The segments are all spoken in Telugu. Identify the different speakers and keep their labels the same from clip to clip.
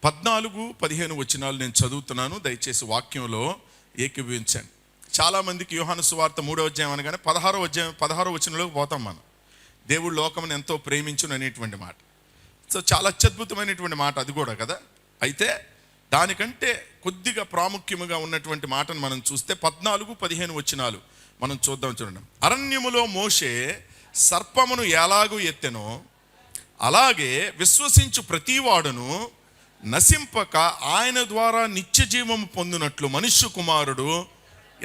Speaker 1: 14-15 వచనాలు నేను చదువుతున్నాను, దయచేసి వాక్యంలో ఏకీభవించండి. చాలామందికి యోహాను సువార్త 3వ అధ్యాయం అనగానే 16వ వచనంలోకి పోతాం మనం. దేవుడు లోకమును ఎంతో ప్రేమించును అనేటువంటి మాట. సో చాలా అత్యద్భుతమైనటువంటి మాట అది కూడా కదా. అయితే దానికంటే కొద్దిగా ప్రాముఖ్యముగా ఉన్నటువంటి మాటను మనం చూస్తే 14-15 వచనాలు మనం చూద్దాం. చూడండి. అరణ్యములో మోషే సర్పమును ఎలాగూ ఎత్తెనో అలాగే విశ్వసించు ప్రతివాడును నశింపక ఆయన ద్వారా నిత్య జీవము పొందినట్లు మనుష్య కుమారుడు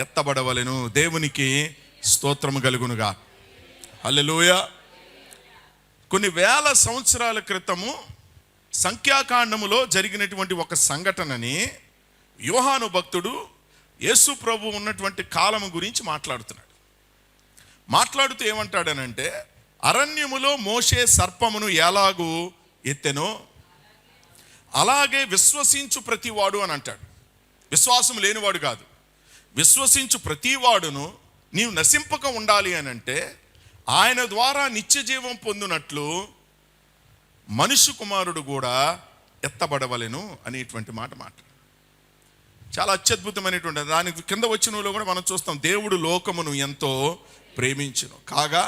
Speaker 1: ఎత్తబడవలెను. దేవునికి స్తోత్రము కలుగునుగా. హల్లెలూయా. కొన్ని వేల సంవత్సరాల క్రితము సంఖ్యాకాండములో జరిగినటువంటి ఒక సంఘటనని యోహాను భక్తుడు యేసు ప్రభు ఉన్నటువంటి కాలము గురించి మాట్లాడుతున్నాడు. మాట్లాడుతూ ఏమంటాడనంటే, అరణ్యములో మోషే సర్పమును ఎలాగూ ఎత్తెనో అలాగే విశ్వసించు ప్రతివాడు అని అంటాడు. విశ్వాసం లేనివాడు కాదు, విశ్వసించు ప్రతివాడును నీవు నశింపక ఉండాలి అని అంటే ఆయన ద్వారా నిత్య జీవం పొందినట్లు మనుష్య కుమారుడు కూడా ఎత్తబడవలెను అనేటువంటి మాట. చాలా అత్యద్భుతమైనటువంటి దానికి కింద వచ్చినలో కూడా మనం చూస్తాం. దేవుడు లోకమును ఎంతో ప్రేమించును కాగా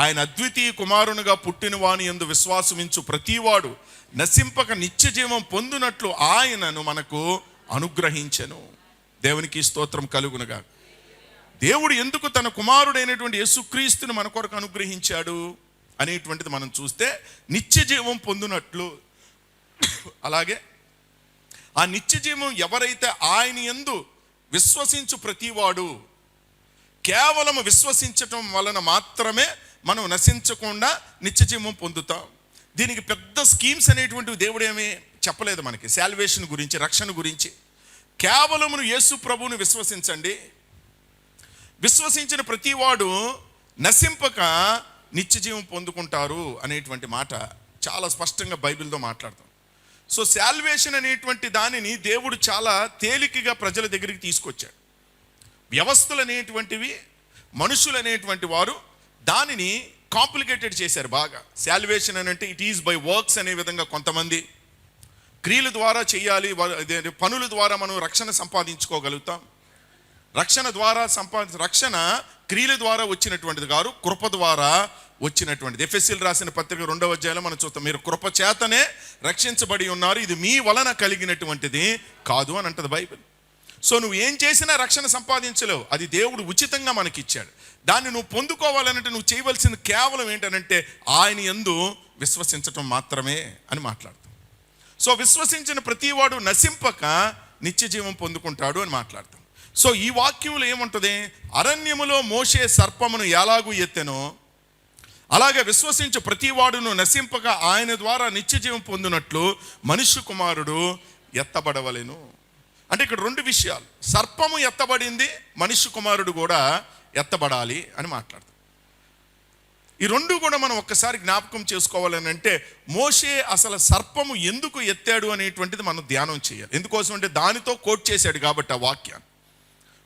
Speaker 1: ఆయన అద్వితీయ కుమారునిగా పుట్టిన వాని యందు విశ్వాసమించు ప్రతివాడు నశింపక నిత్య జీవం పొందినట్లు ఆయనను మనకు అనుగ్రహించెను. దేవునికి స్తోత్రం కలుగునుగా. దేవుడు ఎందుకు తన కుమారుడైనటువంటి యేసుక్రీస్తుని మన కొరకు అనుగ్రహించాడు అనేటువంటిది మనం చూస్తే, నిత్య జీవం పొందినట్లు. అలాగే ఆ నిత్య జీవం ఎవరైతే ఆయన యందు విశ్వసించు ప్రతివాడు, కేవలం విశ్వసించటం వలన మాత్రమే మనం నశించకుండా నిత్య జీవం పొందుతాం. దీనికి పెద్ద స్కీమ్స్ అనేటువంటివి దేవుడు ఏమీ చెప్పలేదు మనకి. శాల్వేషన్ గురించి, రక్షణ గురించి కేవలమును యేసు ప్రభువుని విశ్వసించండి, విశ్వసించిన ప్రతివాడు నశింపక నిత్య జీవం పొందుకుంటారు అనేటువంటి మాట చాలా స్పష్టంగా బైబిల్తో మాట్లాడతాం. సో శాల్వేషన్ అనేటువంటి దానిని దేవుడు చాలా తేలికగా ప్రజల దగ్గరికి తీసుకొచ్చాడు. వ్యవస్థలు అనేటువంటివి, మనుషులు అనేటువంటి వారు దానిని కాంప్లికేటెడ్ చేశారు బాగా. శాల్వేషన్ అని అంటే ఇట్ ఈజ్ బై వర్క్స్ అనే విధంగా కొంతమంది, క్రియల ద్వారా చేయాలి, పనుల ద్వారా మనం రక్షణ సంపాదించుకోగలుగుతాం. రక్షణ క్రియల ద్వారా వచ్చినటువంటిది కాదు, కృప ద్వారా వచ్చినటువంటిది. ఎఫెసీయులకు రాసిన పత్రిక 2వ అధ్యాయంలో మనం చూస్తాం, మీరు కృప చేతనే రక్షించబడి ఉన్నారు, ఇది మీ వలన కలిగినటువంటిది కాదు అని అంటది బైబిల్. సో నువ్వు ఏం చేసినా రక్షణ సంపాదించలేవు, అది దేవుడు ఉచితంగా మనకిచ్చాడు. దాన్ని నువ్వు పొందుకోవాలంటే నువ్వు చేయవలసింది కేవలం ఏంటనంటే ఆయన యందు విశ్వసించటం మాత్రమే అని మాట్లాడతాం. సో విశ్వసించిన ప్రతివాడు నశింపక నిత్య జీవం పొందుకుంటాడు అని మాట్లాడతాం. సో ఈ వాక్యంలో ఏముంటుంది? అరణ్యములో మోషే సర్పమును ఎలాగూ ఎత్తెనో అలాగే విశ్వసించు ప్రతివాడును నశింపక ఆయన ద్వారా నిత్య జీవం పొందినట్లు మనుష్య కుమారుడు ఎత్తబడవలెను. అంటే ఇక్కడ 2 విషయాలు, సర్పము ఎత్తబడింది, మనుష్య కుమారుడు కూడా ఎత్తబడాలి అని మాట్లాడతాం. ఈ 2 కూడా మనం ఒక్కసారి జ్ఞాపకం చేసుకోవాలని అంటే, మోషే అసలు సర్పము ఎందుకు ఎత్తాడు అనేటువంటిది మనం ధ్యానం చేయాలి. ఎందుకోసం అంటే దానితో కోట్ చేశాడు కాబట్టి ఆ వాక్యాన్ని.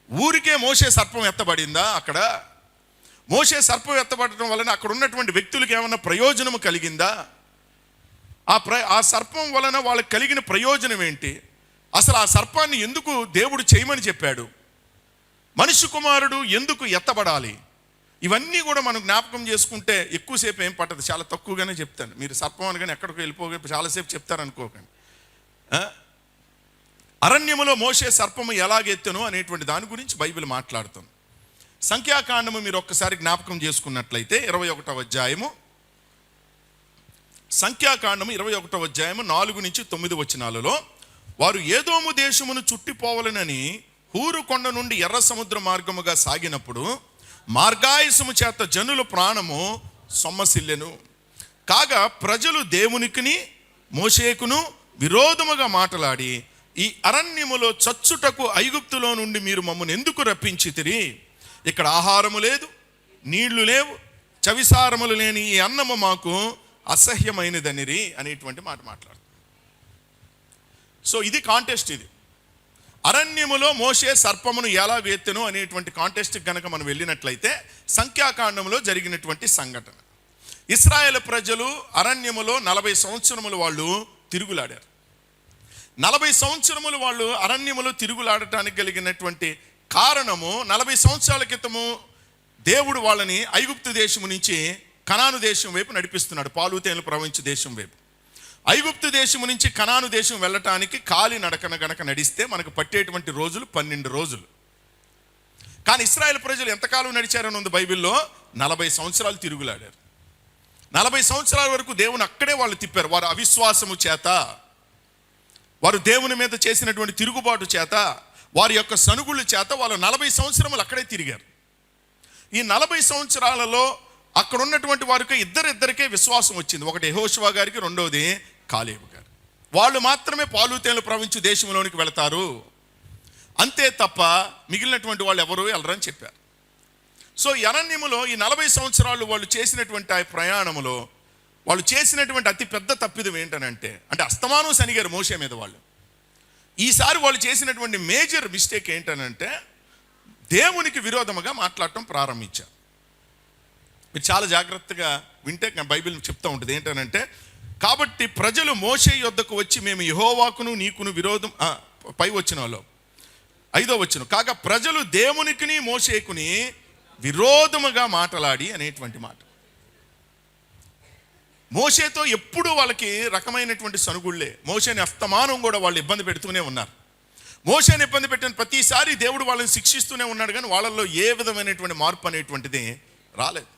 Speaker 1: ఊరికే మోషే సర్పం ఎత్తబడిందా? అక్కడ మోషే సర్పం ఎత్తబడటం వలన అక్కడ ఉన్నటువంటి వ్యక్తులకు ఏమన్నా ప్రయోజనము కలిగిందా? ఆ సర్పం వలన వాళ్ళకి కలిగిన ప్రయోజనం ఏంటి? అసలు ఆ సర్పాన్ని ఎందుకు దేవుడు చేయమని చెప్పాడు? మనుష్య కుమారుడు ఎందుకు ఎత్తబడాలి? ఇవన్నీ కూడా మనం జ్ఞాపకం చేసుకుంటే ఎక్కువసేపు ఏం పట్టదు, చాలా తక్కువగానే చెప్తాను. మీరు సర్పం అనగానే ఎక్కడికి వెళ్ళిపోగా చాలాసేపు చెప్తారనుకోకండి. అరణ్యములో మోషే సర్పము ఎలాగెత్తెను అనేటువంటి దాని గురించి బైబిల్ మాట్లాడుతుంది. సంఖ్యాకాండము మీరు ఒక్కసారి జ్ఞాపకం చేసుకున్నట్లయితే 21వ అధ్యాయము, సంఖ్యాకాండము 21వ అధ్యాయము 4-9 వచనాలలో, వారు ఏదోము దేశమును చుట్టిపోవాలనని హూరు కొండ నుండి ఎర్ర సముద్ర మార్గముగా సాగినప్పుడు మార్గాయసము చేత జనుల ప్రాణము సొమ్మసిల్లెను. కాగా ప్రజలు దేవునికిని మోషేకును విరోధముగా మాట్లాడి, ఈ అరణ్యములో చచ్చుటకు ఐగుప్తులో నుండి మీరు మమ్మల్ని ఎందుకు రప్పించితిరి? ఇక్కడ ఆహారము లేదు, నీళ్లు లేవు, చవిసారములు లేని ఈ అన్నము మాకు అసహ్యమైనదనిరి అనేటువంటి మాట మాట్లాడుతుంది. సో ఇది కాంటెస్ట్. ఇది అరణ్యములో మోషే సర్పమును ఎలాగ ఎత్తెను అనేటువంటి కాంటెస్ట్కి కనుక మనం వెళ్ళినట్లయితే, సంఖ్యాకాండంలో జరిగినటువంటి సంఘటన. ఇశ్రాయేలు ప్రజలు అరణ్యములో 40 సంవత్సరములు వాళ్ళు తిరుగులాడారు. 40 సంవత్సరములు వాళ్ళు అరణ్యములో తిరుగులాడటానికి కలిగినటువంటి కారణము, 40 సంవత్సరాల క్రితము దేవుడు వాళ్ళని ఐగుప్తు దేశము నుంచి కనాను దేశం వైపు నడిపిస్తున్నాడు, పాలు తేనెలు ప్రవహించే దేశం వైపు. ఐగుప్తు దేశము నుంచి కనాను దేశం వెళ్ళటానికి కాలి నడకన గనక నడిస్తే మనకు పట్టేటువంటి రోజులు 12 రోజులు. కానీ ఇశ్రాయేల్ ప్రజలు ఎంతకాలం నడిచారని ఉంది బైబిల్లో? 40 సంవత్సరాలు తిరుగులాడారు. 40 సంవత్సరాల వరకు దేవుని అక్కడే వాళ్ళు తిప్పారు. వారు అవిశ్వాసము చేత, వారు దేవుని మీద చేసినటువంటి తిరుగుబాటు చేత, వారి యొక్క సనుగుల చేత వాళ్ళు 40 సంవత్సరములు అక్కడే తిరిగారు. ఈ 40 సంవత్సరాలలో అక్కడ ఉన్నటువంటి వారికి ఇద్దరికే విశ్వాసం వచ్చింది. ఒకటి యెహోషువ గారికి, రెండవది కాలేబు గారు. వాళ్ళు మాత్రమే పాలు తేనెలు ప్రవహించు దేశంలోనికి వెళతారు, అంతే తప్ప మిగిలినటువంటి వాళ్ళు ఎవరు వెళ్ళరని చెప్పారు. సో ఈ అరణ్యములో ఈ 40 సంవత్సరాలు వాళ్ళు చేసినటువంటి ఆ ప్రయాణములో వాళ్ళు చేసినటువంటి అతి పెద్ద తప్పిదం ఏంటనంటే, అంటే అస్తమానం శనిగారు మోషే మీద వాళ్ళు. ఈసారి వాళ్ళు చేసినటువంటి మేజర్ మిస్టేక్ ఏంటనంటే, దేవునికి విరోధముగా మాట్లాడటం ప్రారంభించారు. మీరు చాలా జాగ్రత్తగా వింటే బైబిల్ చెప్తూ ఉంటుంది ఏంటనంటే, కాబట్టి ప్రజలు మోషే యొద్దకు వచ్చి మేము యెహోవాకును నీకును విరోధం, పై వచనంలో 5వ వచనం, కాగా ప్రజలు దేవునికిని మోషేకుని విరోధముగా మాట్లాడి అనేటువంటి మాట. మోషేతో ఎప్పుడు వాళ్ళకి రకమైనటువంటి సనుగుళ్ళే. మోషేని అస్తమానం కూడా వాళ్ళు ఇబ్బంది పెడుతూనే ఉన్నారు. మోషేని ఇబ్బంది పెట్టిన ప్రతిసారి దేవుడు వాళ్ళని శిక్షిస్తూనే ఉన్నాడు, కానీ వాళ్ళల్లో ఏ విధమైనటువంటి మార్పు అనేటువంటిది రాలేదు.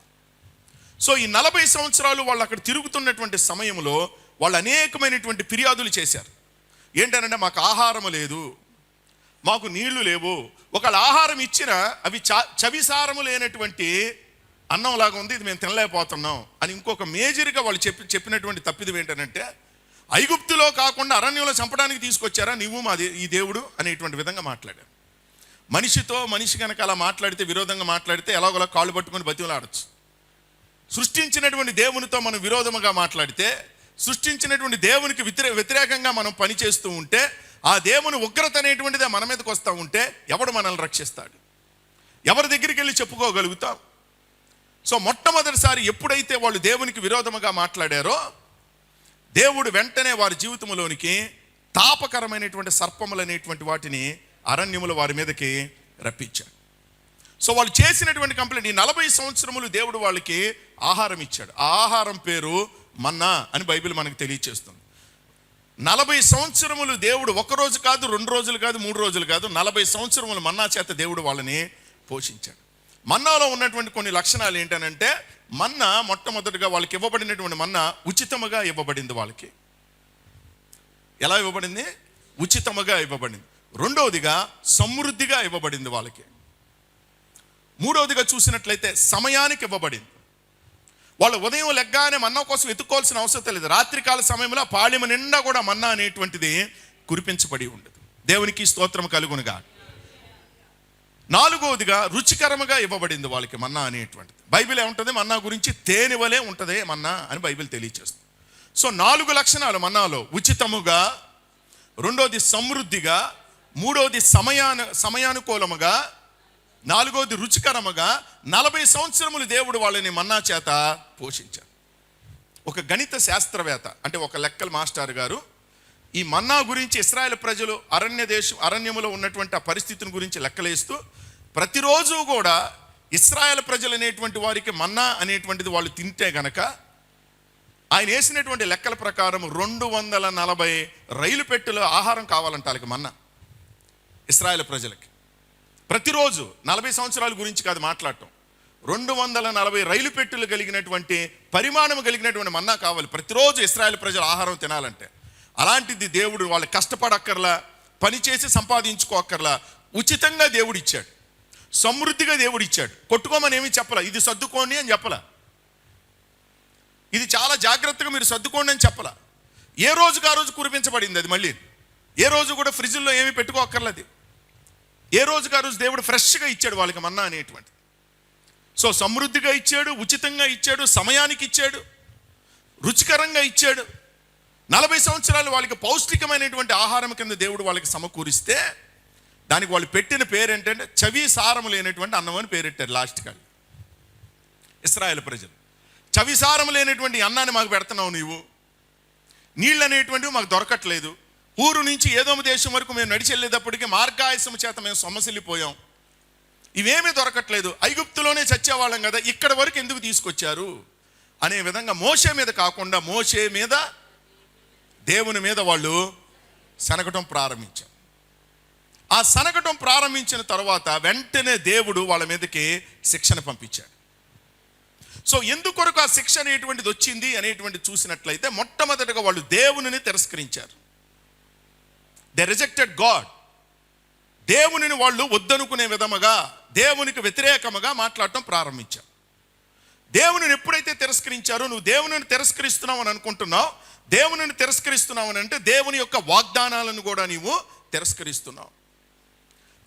Speaker 1: సో ఈ 40 సంవత్సరాలు వాళ్ళు అక్కడ తిరుగుతున్నటువంటి సమయంలో వాళ్ళు అనేకమైనటువంటి ఫిర్యాదులు చేశారు. ఏంటనంటే, మాకు ఆహారం లేదు, మాకు నీళ్లు లేవు, ఒకళ్ళ ఆహారం ఇచ్చినా అవి చవిసారము లేనటువంటి అన్నంలాగా ఉంది, ఇది మేము తినలేకపోతున్నాం అని. ఇంకొక మేజర్గా వాళ్ళు చెప్పినటువంటి తప్పిదం ఏంటనంటే, ఐగుప్తులో కాకుండా అరణ్యంలో చంపడానికి తీసుకొచ్చారా నీవు మా ఈ దేవుడు అనేటువంటి విధంగా మాట్లాడారు. మనిషితో మనిషి కనుక అలా మాట్లాడితే, విరోధంగా మాట్లాడితే ఎలాగోలా కాళ్ళు పట్టుకొని బతిమలాడచ్చు. సృష్టించినటువంటి దేవునితో మనం విరోధముగా మాట్లాడితే, సృష్టించినటువంటి దేవునికి వ్యతిరేకంగా మనం పనిచేస్తూ ఉంటే, ఆ దేవుని ఉగ్రత అనేటువంటిదే మన మీదకి వస్తూ ఉంటే ఎవడు మనల్ని రక్షిస్తాడు? ఎవరి దగ్గరికి వెళ్ళి చెప్పుకోగలుగుతాం? సో మొట్టమొదటిసారి ఎప్పుడైతే వాళ్ళు దేవునికి విరోధముగా మాట్లాడారో, దేవుడు వెంటనే వారి జీవితంలోనికి తాపకరమైనటువంటి సర్పములు అనేటువంటి వాటిని అరణ్యములు వారి మీదకి రప్పించాడు. సో వాళ్ళు చేసినటువంటి కంప్లైంట్, ఈ 40 సంవత్సరములు దేవుడు వాళ్ళకి ఆహారం ఇచ్చాడు. ఆ ఆహారం పేరు మన్నా అని బైబిల్ మనకు తెలియచేస్తుంది. 40 సంవత్సరములు దేవుడు, 1 రోజు కాదు, 2 రోజులు కాదు, 3 రోజులు కాదు, 40 సంవత్సరములు మన్నా చేత దేవుడు వాళ్ళని పోషించాడు. మన్నాలో ఉన్నటువంటి కొన్ని లక్షణాలు ఏంటనంటే, మన్నా మొట్టమొదటిగా వాళ్ళకి ఇవ్వబడినటువంటి మన్నా ఉచితముగా ఇవ్వబడింది. వాళ్ళకి ఎలా ఇవ్వబడింది? ఉచితముగా ఇవ్వబడింది. రెండవదిగా సమృద్ధిగా ఇవ్వబడింది వాళ్ళకి. మూడవదిగా చూసినట్లయితే సమయానికి ఇవ్వబడింది. వాళ్ళు ఉదయం లెగ్గానే మన్నా కోసం ఎత్తుకోవాల్సిన అవసరం లేదు. రాత్రికాల సమయంలో పాళెము నిండా కూడా మన్నా అనేటువంటిది కురిపించబడి ఉండదు. దేవునికి స్తోత్రం కలుగునుగా. నాలుగవదిగా రుచికరముగా ఇవ్వబడింది వాళ్ళకి మన్నా అనేటువంటిది. బైబిల్ ఏముంటుంది? మన్నా గురించి తేనె వలె ఉంటుంది మన్నా అని బైబిల్ తెలియచేస్తుంది. సో 4 లక్షణాలు మన్నాలో: ఉచితముగా, రెండోది సమృద్ధిగా, మూడవది సమయానుకూలముగా, నాలుగవది రుచికరముగా. 40 సంవత్సరములు దేవుడు వాళ్ళని మన్నా చేత పోషించారు. ఒక గణిత శాస్త్రవేత్త, అంటే ఒక లెక్కల మాస్టర్ గారు, ఈ మన్నా గురించి ఇశ్రాయేల్ ప్రజలు అరణ్యములో ఉన్నటువంటి ఆ పరిస్థితిని గురించి లెక్కలేస్తూ, ప్రతిరోజు కూడా ఇశ్రాయేల్ ప్రజలు అనేటువంటి వారికి మన్నా అనేటువంటిది వాళ్ళు తింటే గనక, ఆయన వేసినటువంటి లెక్కల ప్రకారం 240 రైలు పెట్టెల ఆహారం కావాలంట వాళ్ళకి మన్నా. ఇశ్రాయేల్ ప్రజలకి ప్రతిరోజు 40 సంవత్సరాల గురించి కాదు మాట్లాడటం, 240 రైలు పెట్టెలు కలిగినటువంటి పరిమాణం కలిగినటువంటి మన్నా కావాలి ప్రతిరోజు ఇశ్రాయేల్ ప్రజలు ఆహారం తినాలంటే. అలాంటిది దేవుడు వాళ్ళు కష్టపడక్కర్లా, పనిచేసి సంపాదించుకోక్కర్లా, ఉచితంగా దేవుడు ఇచ్చాడు, సమృద్ధిగా దేవుడు ఇచ్చాడు. కొట్టుకోమని ఏమీ చెప్పలా, ఇది సర్దుకోండి అని చెప్పలా, ఇది చాలా జాగ్రత్తగా మీరు సర్దుకోండి అని చెప్పలా. ఏ రోజుకు ఆ రోజు కురిపించబడింది అది. మళ్ళీ ఏ రోజు కూడా ఫ్రిడ్జ్లో ఏమీ పెట్టుకోక్కర్లేదు. ఏ రోజుకు ఆ రోజు దేవుడు ఫ్రెష్గా ఇచ్చాడు వాళ్ళకి మన్నా అనేటువంటి. సో సమృద్ధిగా ఇచ్చాడు, ఉచితంగా ఇచ్చాడు, సమయానికి ఇచ్చాడు, రుచికరంగా ఇచ్చాడు. 40 సంవత్సరాలు వాళ్ళకి పౌష్టికమైనటువంటి ఆహారం కింద దేవుడు వాళ్ళకి సమకూరిస్తే, దానికి వాళ్ళు పెట్టిన పేరు ఏంటంటే చవి సారము లేనటువంటి అన్నం అని పేరెట్టారు. లాస్ట్ కాదు ఇశ్రాయేల్ ప్రజలు, చవి సారము లేనటువంటి అన్నాన్ని మాకు పెడుతున్నావు నీవు, నీళ్ళు అనేటువంటివి మాకు దొరకట్లేదు, ఊరు నుంచి ఏదోము దేశం వరకు మేము నడిచి వెళ్ళేటప్పటికీ మార్గాయసం చేత మేము సొమ్మసిల్లిపోయాం, ఇవేమీ దొరకట్లేదు, ఐగుప్తులోనే చచ్చేవాళ్ళం కదా, ఇక్కడ వరకు ఎందుకు తీసుకొచ్చారు అనే విధంగా మోషే మీద కాకుండా మోషే మీద, దేవుని మీద వాళ్ళు సనగటం ప్రారంభించారు. ఆ సనగటం ప్రారంభించిన తర్వాత వెంటనే దేవుడు వాళ్ళ మీదకి శిక్షణ పంపించాడు. సో ఎందుకొరకు ఆ శిక్ష అనేటువంటిది వచ్చింది అనేటువంటి చూసినట్లయితే, మొట్టమొదటిగా వాళ్ళు దేవునిని తిరస్కరించారు. They rejected God. దేవునిని వాళ్ళు వద్దనుకునే విధముగా, దేవునికి వ్యతిరేకముగా మాట్లాడటం ప్రారంభించారు. దేవునిని ఎప్పుడైతే తిరస్కరించారో, నువ్వు దేవునిని తిరస్కరిస్తున్నావు అని అనుకుంటున్నావు, దేవునిని తిరస్కరిస్తున్నావు అని అంటే దేవుని యొక్క వాగ్దానాలను కూడా నీవు తిరస్కరిస్తున్నావు.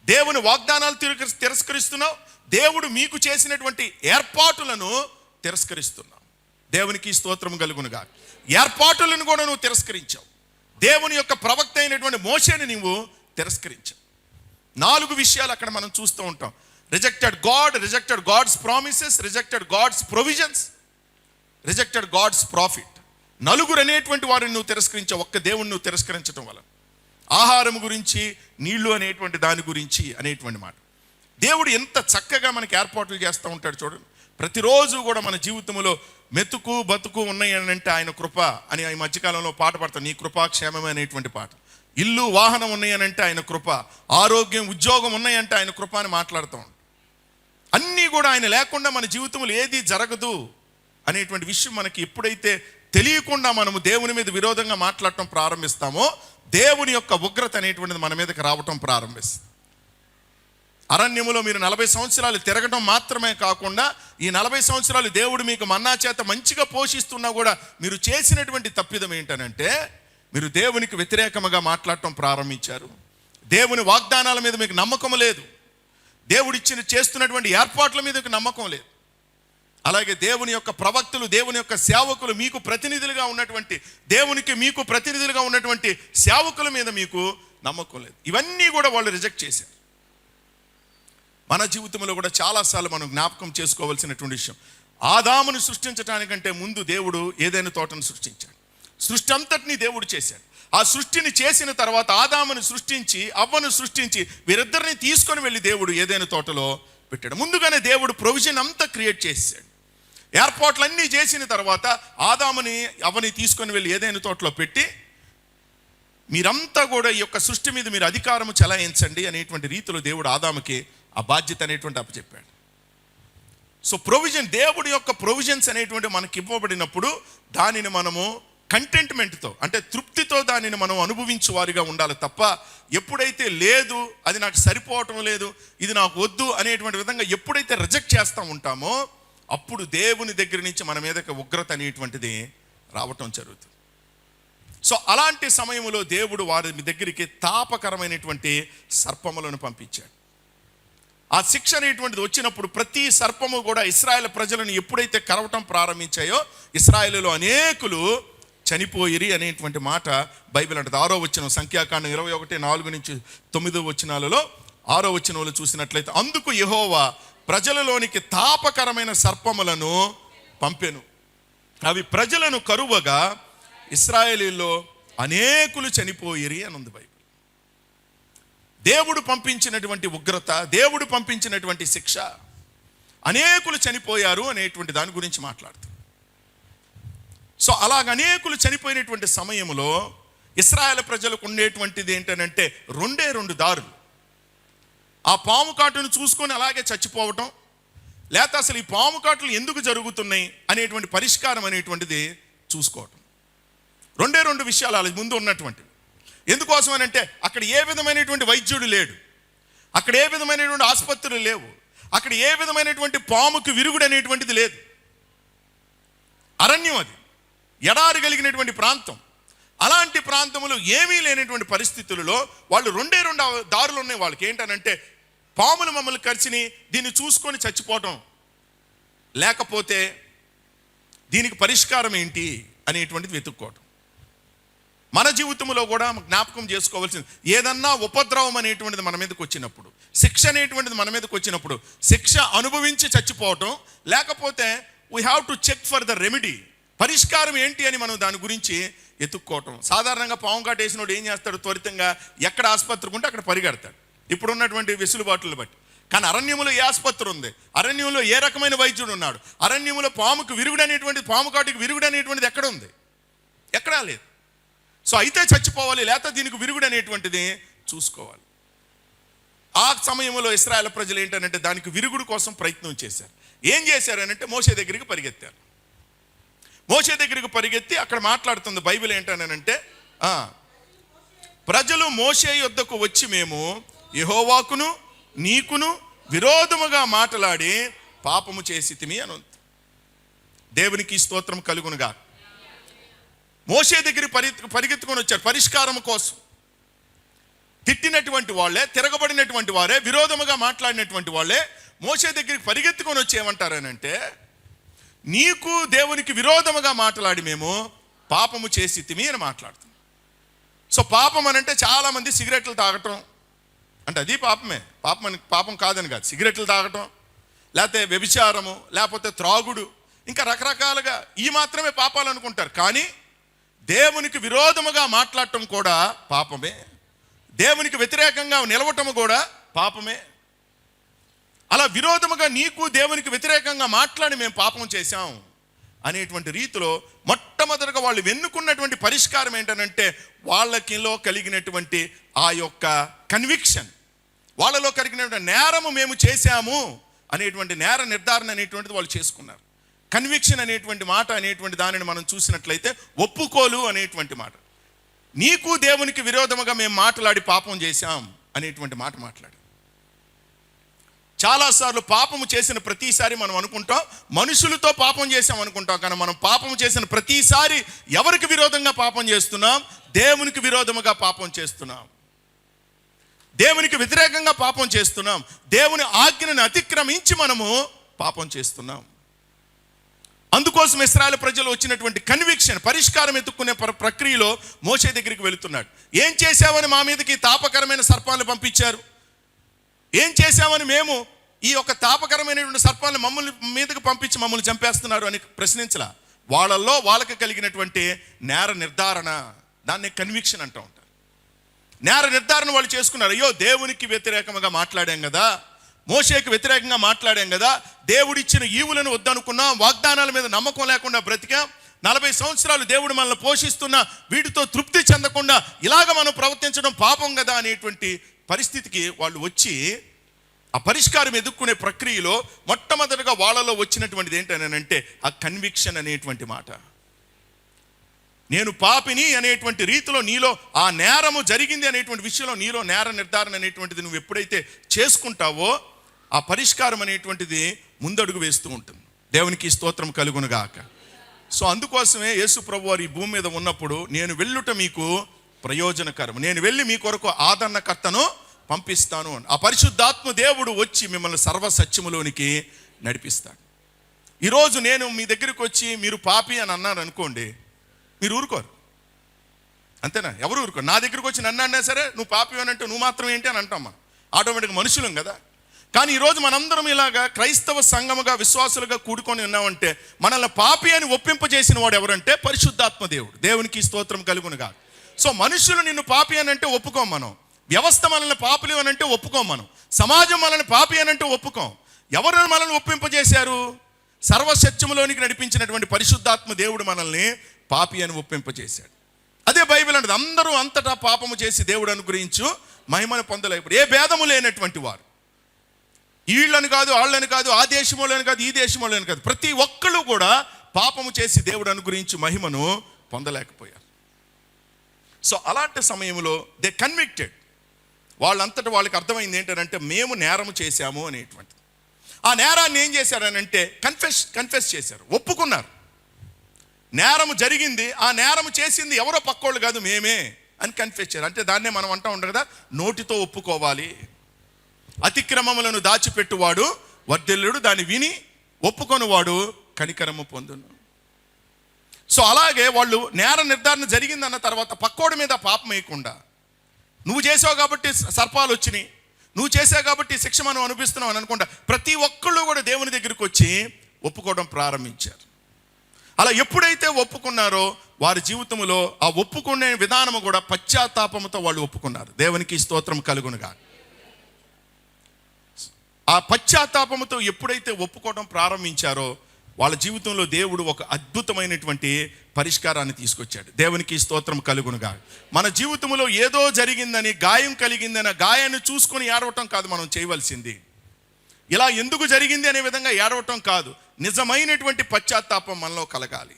Speaker 1: దేవుని వాగ్దానాలు తిరస్కరిస్తున్నావు, దేవుడు మీకు చేసినటువంటి ఏర్పాటులను తిరస్కరిస్తున్నావు. దేవునికి స్తోత్రం కలుగునుగా. ఏర్పాటులను కూడా నువ్వు తిరస్కరించావు. దేవుని యొక్క ప్రవక్త అయినటువంటి మోషేని నీవు తిరస్కరించావు. 4 విషయాలు అక్కడ మనం చూస్తూ ఉంటాం. Rejected god, rejected god's promises, rejected god's provisions, rejected god's profit. 4 అనేటువంటి వారిని నువ్వు తిరస్కరించావు, ఒక్క దేవుని నువ్వు తిరస్కరించడం వల్ల. ఆహారం గురించి, నీళ్లు అనేటువంటి దాని గురించి అనేటువంటి మాట. దేవుడు ఎంత చక్కగా మనకి ఏర్పాట్లు చేస్తూ ఉంటాడు చూడండి. ప్రతిరోజు కూడా మన జీవితంలో మెతుకు బతుకు ఉన్నాయి అని అంటే ఆయన కృప అని ఈ మధ్యకాలంలో పాట పాడతాను, నీ కృపా క్షేమమే అనేటువంటి పాట. ఇల్లు వాహనం ఉన్నాయి అని అంటే ఆయన కృప, ఆరోగ్యం ఉద్యోగం ఉన్నాయంటే ఆయన కృప అని మాట్లాడుతూ ఉంటాం. అన్నీ కూడా ఆయన లేకుండా మన జీవితంలో ఏది జరగదు అనేటువంటి విషయం మనకి ఎప్పుడైతే తెలియకుండా మనము దేవుని మీద విరోధంగా మాట్లాడటం ప్రారంభిస్తామో, దేవుని యొక్క ఉగ్రత అనేటువంటిది మన మీదకి రావటం ప్రారంభిస్తుంది. అరణ్యములో మీరు 40 సంవత్సరాలు తిరగడం మాత్రమే కాకుండా, ఈ 40 సంవత్సరాలు దేవుడు మీకు మన్నా చేత మంచిగా పోషిస్తున్నా కూడా మీరు చేసినటువంటి తప్పిదం ఏంటనంటే, మీరు దేవునికి వ్యతిరేకంగా మాట్లాడటం ప్రారంభించారు. దేవుని వాగ్దానాల మీద మీకు నమ్మకం లేదు, దేవుడిచ్చిన చేస్తున్నటువంటి ఏర్పాట్ల మీద మీకు నమ్మకం లేదు. అలాగే దేవుని యొక్క ప్రవక్తలు, దేవుని యొక్క సేవకులు, మీకు ప్రతినిధులుగా ఉన్నటువంటి, దేవునికి మీకు ప్రతినిధులుగా ఉన్నటువంటి సేవకుల మీద మీకు నమ్మకం లేదు. ఇవన్నీ కూడా వాళ్ళు రిజెక్ట్ చేశారు. మన జీవితంలో కూడా చాలాసార్లు మనం జ్ఞాపకం చేసుకోవాల్సినటువంటి విషయం, ఆదామును సృష్టించడానికంటే ముందు దేవుడు ఏదైనా తోటను సృష్టించాడు. సృష్టి అంతటినీ దేవుడు చేశాడు. ఆ సృష్టిని చేసిన తర్వాత ఆదామును సృష్టించి, అవ్వను సృష్టించి, వీరిద్దరిని తీసుకొని వెళ్ళి దేవుడు ఏదైనా తోటలో పెట్టాడు. ముందుగానే దేవుడు ప్రొవిజన్ అంతా క్రియేట్ చేశాడు. ఏర్పాట్లన్నీ చేసిన తర్వాత ఆదాముని అవ్వని తీసుకొని వెళ్ళి ఏదైనా తోటలో పెట్టి, మీరంతా కూడా ఈ యొక్క సృష్టి మీద మీరు అధికారము చెలాయించండి అనేటువంటి రీతిలో దేవుడు ఆదాముకి ఆ బాధ్యత అనేటువంటి అప్పచెప్పాడు. సో ప్రొవిజన్, దేవుడి యొక్క ప్రొవిజన్స్ అనేటువంటి మనకి ఇవ్వబడినప్పుడు దానిని మనము కంటెంట్మెంట్తో, అంటే తృప్తితో దానిని మనం అనుభవించే వారిగా ఉండాలి తప్ప, ఎప్పుడైతే లేదు, అది నాకు సరిపోవటం లేదు, ఇది నాకు వద్దు అనేటువంటి విధంగా ఎప్పుడైతే రిజెక్ట్ చేస్తూ ఉంటామో, అప్పుడు దేవుని దగ్గర నుంచి మన మీదకి ఉగ్రత అనేటువంటిది రావటం జరుగుతుంది. సో అలాంటి సమయంలో దేవుడు వారి దగ్గరికి తాపకరమైనటువంటి సర్పములను పంపించాడు. ఆ శిక్ష అనేటువంటిది వచ్చినప్పుడు ప్రతి సర్పము కూడా ఇశ్రాయేలు ప్రజలను ఎప్పుడైతే కరవటం ప్రారంభించాయో, ఇశ్రాయేలులో అనేకులు చనిపోయిరి అనేటువంటి మాట బైబిల్ అంటది. 6వ వచనం, సంఖ్యాకాండం 21:4-9 వచనాలలో 6వ వచనంలో చూసినట్లయితే, అందుకు యెహోవా ప్రజలలోనికి తాపకరమైన సర్పములను పంపెను, అవి ప్రజలను కరువగా ఇశ్రాయేలీలో అనేకులు చనిపోయిరి అని ఉంది బైబిల్. దేవుడు పంపించినటువంటి ఉగ్రత, దేవుడు పంపించినటువంటి శిక్ష, అనేకులు చనిపోయారు అనేటువంటి దాని గురించి మాట్లాడుతాం. సో అలాగ అనేకులు చనిపోయినటువంటి సమయంలో ఇశ్రాయేలు ప్రజలకు ఉండేటువంటిది ఏంటనంటే 2 దారులు. ఆ పాము కాటును చూసుకొని అలాగే చచ్చిపోవటం, లేకపోతే అసలు ఈ పాము కాటులు ఎందుకు జరుగుతున్నాయి అనేటువంటి పరిష్కారం అనేటువంటిది చూసుకోవటం. 2 విషయాలు అలా ముందు ఉన్నటువంటివి. ఎందుకోసం అని అంటే, అక్కడ ఏ విధమైనటువంటి వైద్యుడు లేడు, అక్కడ ఏ విధమైనటువంటి ఆసుపత్రులు లేవు, అక్కడ ఏ విధమైనటువంటి పాముకి విరుగుడు అనేటువంటిది లేదు. అరణ్యం, అది ఎడారి కలిగినటువంటి ప్రాంతం. అలాంటి ప్రాంతంలో ఏమీ లేనటువంటి పరిస్థితులలో వాళ్ళు 2 దారులు ఉన్నాయి వాళ్ళకి. ఏంటనంటే, పాములు మమ్మల్ని కరిచిని, దీన్ని చూసుకొని చచ్చిపోవటం, లేకపోతే దీనికి పరిష్కారం ఏంటి అనేటువంటిది వెతుక్కోవటం. మన జీవితంలో కూడా జ్ఞాపకం చేసుకోవాల్సింది, ఏదన్నా ఉపద్రవం అనేటువంటిది మన మీదకి వచ్చినప్పుడు, శిక్ష అనేటువంటిది మన మీదకి వచ్చినప్పుడు, శిక్ష అనుభవించి చచ్చిపోవటం, లేకపోతే we have to check for the remedy, పరిష్కారం ఏంటి అని మనం దాని గురించి ఎత్తుక్కోవటం. సాధారణంగా పాము కాటేసినోడు ఏం చేస్తాడు? త్వరితంగా ఎక్కడ ఆసుపత్రికి ఉంటే అక్కడ పరిగెడతాడు, ఇప్పుడున్నటువంటి వెసులుబాట్లను బట్టి. కానీ అరణ్యములో ఏ ఆసుపత్రి ఉంది? అరణ్యంలో ఏ రకమైన వైద్యుడు ఉన్నాడు? అరణ్యములో పాముకు విరుగుడు అనేటువంటిది, పాము కాటికి విరుగుడు అనేటువంటిది ఎక్కడ ఉంది? ఎక్కడా లేదు. సో అయితే చచ్చిపోవాలి, లేకపోతే దీనికి విరుగుడు అనేటువంటిది చూసుకోవాలి. ఆ సమయంలో ఇశ్రాయేలు ప్రజలు ఏంటంటే దానికి విరుగుడు కోసం ప్రయత్నం చేశారు. ఏం చేశారనంటే మోషే దగ్గరికి పరిగెత్తారు. మోషే దగ్గరికి పరిగెత్తి అక్కడ మాట్లాడుతుంది బైబిల్ ఏంటనంటే, ప్రజలు మోషే యొద్దకు వచ్చి మేము యెహోవాకును నీకును విరోధముగా మాట్లాడి పాపము చేసితిమి అని. దేవునికి స్తోత్రం కలుగునుగా. మోషే దగ్గర పరిగెత్తుకొని వచ్చారు పరిష్కారం కోసం. తిట్టినటువంటి వాళ్ళే, తిరగబడినటువంటి వారే, విరోధముగా మాట్లాడినటువంటి వాళ్ళే మోషే దగ్గరికి పరిగెత్తుకొని వచ్చి ఏమంటారనంటే, నీకు దేవునికి విరోధముగా మాట్లాడి మేము పాపము చేసితిమి అని మాట్లాడుతున్నాం. సో పాపం అనంటే చాలామంది సిగరెట్లు తాగటం అంటే అది పాపమే. పాపం కాదని కాదు. సిగరెట్లు తాగటం, లేకపోతే వ్యభిచారము, లేకపోతే త్రాగుడు, ఇంకా రకరకాలుగా ఈ మాత్రమే పాపాలు అనుకుంటారు. కానీ దేవునికి విరోధముగా మాట్లాడటం కూడా పాపమే. దేవునికి వ్యతిరేకంగా నిలవటం కూడా పాపమే. అలా విరోధముగా నీకు దేవునికి వ్యతిరేకంగా మాట్లాడి మేము పాపం చేశాం అనేటువంటి రీతిలో మొట్టమొదటిగా వాళ్ళు వెన్నుకున్నటువంటి పరిష్కారం ఏంటనంటే, వాళ్ళకిలో కలిగినటువంటి ఆ యొక్క కన్విక్షన్, వాళ్ళలో కలిగినటువంటి నేరము మేము చేశాము అనేటువంటి నేర నిర్ధారణ అనేటువంటిది వాళ్ళు చేసుకున్నారు. కన్విక్షన్ అనేటువంటి మాట అనేటువంటి దానిని మనం చూసినట్లయితే ఒప్పుకోలు అనేటువంటి మాట. నీకు దేవునికి విరోధముగా మేము మాట్లాడి పాపం చేశాం అనేటువంటి మాట మాట్లాడు. చాలాసార్లు పాపము చేసిన ప్రతిసారి మనం అనుకుంటాం మనుషులతో పాపం చేసాం అనుకుంటాం. కానీ మనం పాపం చేసిన ప్రతిసారి ఎవరికి విరోధంగా పాపం చేస్తున్నాం? దేవునికి విరోధముగా పాపం చేస్తున్నాం, దేవునికి వ్యతిరేకంగా పాపం చేస్తున్నాం, దేవుని ఆజ్ఞను అతిక్రమించి మనము పాపం చేస్తున్నాం. అందుకోసం ఇశ్రాయేలు ప్రజలు వచ్చినటువంటి కన్విక్షన్, పరిష్కారం ఎత్తుక్కునే ప్రక్రియలో మోషే దగ్గరికి వెళుతున్నాడు. ఏం చేశామని మా మీదకి తాపకరమైన సర్పాలను పంపించారు? ఏం చేశామని మేము ఈ యొక్క తాపకరమైనటువంటి సర్పాలను మమ్మల్ని మీదకి పంపించి మమ్మల్ని చంపేస్తున్నారు అని ప్రశ్నించలా. వాళ్ళల్లో వాళ్ళకి కలిగినటువంటి నేర నిర్ధారణ, దాన్ని కన్విక్షన్ అంటూ ఉంటారు. నేర నిర్ధారణ వాళ్ళు చేసుకున్నారు. అయ్యో దేవునికి వ్యతిరేకంగా మాట్లాడాం కదా, మోషేకి వ్యతిరేకంగా మాట్లాడాం కదా, దేవుడిచ్చిన ఈవులను వద్దనుకున్నాం, వాగ్దానాల మీద నమ్మకం లేకుండా బ్రతికాం, 40 సంవత్సరాలు దేవుడు మనల్ని పోషిస్తున్నా వీటితో తృప్తి చెందకుండా ఇలాగ మనం ప్రవర్తించడం పాపం కదా అనేటువంటి పరిస్థితికి వాళ్ళు వచ్చి ఆ పరిష్కారం ఎదుర్కొనే ప్రక్రియలో మొట్టమొదటిగా వాళ్ళలో వచ్చినటువంటిది ఏంటనంటే ఆ కన్విక్షన్ అనేటువంటి మాట. నేను పాపిని అనేటువంటి రీతిలో నీలో ఆ నేరము జరిగింది అనేటువంటి విషయంలో నీలో నేర నిర్ధారణ అనేటువంటిది నువ్వు ఎప్పుడైతే చేసుకుంటావో ఆ పరిష్కారం అనేటువంటిది ముందడుగు వేస్తూ ఉంటుంది. దేవునికి స్తోత్రం కలుగునుగాక. సో అందుకోసమే యేసు ప్రభు వారు ఈ భూమి మీద ఉన్నప్పుడు నేను వెళ్ళుట మీకు ప్రయోజనకరం, నేను వెళ్ళి మీ కొరకు ఆదరణకర్తను పంపిస్తాను అని ఆ పరిశుద్ధాత్మ దేవుడు వచ్చి మిమ్మల్ని సర్వసత్యములోనికి నడిపిస్తాడు. ఈరోజు నేను మీ దగ్గరికి వచ్చి మీరు పాపి అని అన్నారు అనుకోండి, మీరు ఊరుకోరు, అంతేనా? ఎవరు ఊరుకోరు. నా దగ్గరికి వచ్చి నన్ను అన్నా సరే నువ్వు పాపి అని అంటే నువ్వు మాత్రం ఏంటి అని అంటాం. మనం ఆటోమేటిక్గా మనుషులం కదా. కానీ ఈరోజు మనందరం ఇలాగా క్రైస్తవ సంఘముగా విశ్వాసులుగా కూడుకొని ఉన్నామంటే మనల్ని పాపి అని ఒప్పింపజేసిన వాడు ఎవరంటే పరిశుద్ధాత్మ దేవుడు. దేవునికి స్తోత్రం కలుగునుగా. సో మనుషులు నిన్ను పాపి అని అంటే ఒప్పుకోం మనం, వ్యవస్థ మనల్ని పాపులు అని అంటే ఒప్పుకోం మనం, సమాజం మనల్ని పాపి అని అంటే ఒప్పుకోం. ఎవరు మనల్ని ఒప్పింపజేశారు? సర్వసత్యములోనికి నడిపించినటువంటి పరిశుద్ధాత్మ దేవుడు మనల్ని పాపి అని ఒప్పింపజేశాడు. అదే బైబిల్ అంటది, అందరూ అంతటా పాపము చేసి దేవుడు అనుగ్రహించు మహిమను పొందలేకపోతే. ఏ భేదము లేనటువంటి వారు, వీళ్ళని కాదు వాళ్ళని కాదు, ఆ దేశంలోని కాదు ఈ దేశంలోని కాదు, ప్రతి ఒక్కళ్ళు కూడా పాపము చేసి దేవుడు అనుగ్రహించి మహిమను పొందలేకపోయారు. సో అలాంటి సమయంలో దే కన్విక్టెడ్, వాళ్ళంతటా వాళ్ళకి అర్థమైంది ఏంటంటే మేము నేరము చేశాము అనేటువంటిది. ఆ నేరాన్ని ఏం చేశారనంటే కన్ఫెస్ చేశారు, ఒప్పుకున్నారు. నేరము జరిగింది, ఆ నేరము చేసింది ఎవరో పక్కోళ్ళు కాదు మేమే అని కన్ఫెస్ చేశారు. అంటే దాన్నే మనం అంటా ఉంటాం కదా, నోటితో ఒప్పుకోవాలి. అతిక్రమములను దాచిపెట్టువాడు వర్ధిల్లుడు, దాన్ని విని ఒప్పుకొనివాడు కనికరము పొందును. సో అలాగే వాళ్ళు నేర నిర్ధారణ జరిగిందన్న తర్వాత పక్కోడి మీద పాపం వేయకుండా, నువ్వు చేసావు కాబట్టి సర్పాలు వచ్చినాయి, నువ్వు చేసావు కాబట్టి శిక్ష మనం అనిపిస్తున్నావు అని అనుకుంటా ప్రతి ఒక్కళ్ళు కూడా దేవుని దగ్గరికి వచ్చి ఒప్పుకోవడం ప్రారంభించారు. అలా ఎప్పుడైతే ఒప్పుకున్నారో వారి జీవితంలో ఆ ఒప్పుకునే విధానము కూడా పశ్చాత్తాపంతో వాళ్ళు ఒప్పుకున్నారు. దేవునికి స్తోత్రం కలుగునుగా. ఆ పశ్చాత్తాపంతో ఎప్పుడైతే ఒప్పుకోవడం ప్రారంభించారో వాళ్ళ జీవితంలో దేవుడు ఒక అద్భుతమైనటువంటి పరిష్కారాన్ని తీసుకొచ్చాడు. దేవునికి స్తోత్రం కలుగునుగా. మన జీవితంలో ఏదో జరిగిందని, గాయం కలిగిందని గాయాన్ని చూసుకొని ఏడవటం కాదు మనం చేయవలసింది. ఇలా ఎందుకు జరిగింది అనే విధంగా ఏడవటం కాదు, నిజమైనటువంటి పశ్చాత్తాపం మనలో కలగాలి.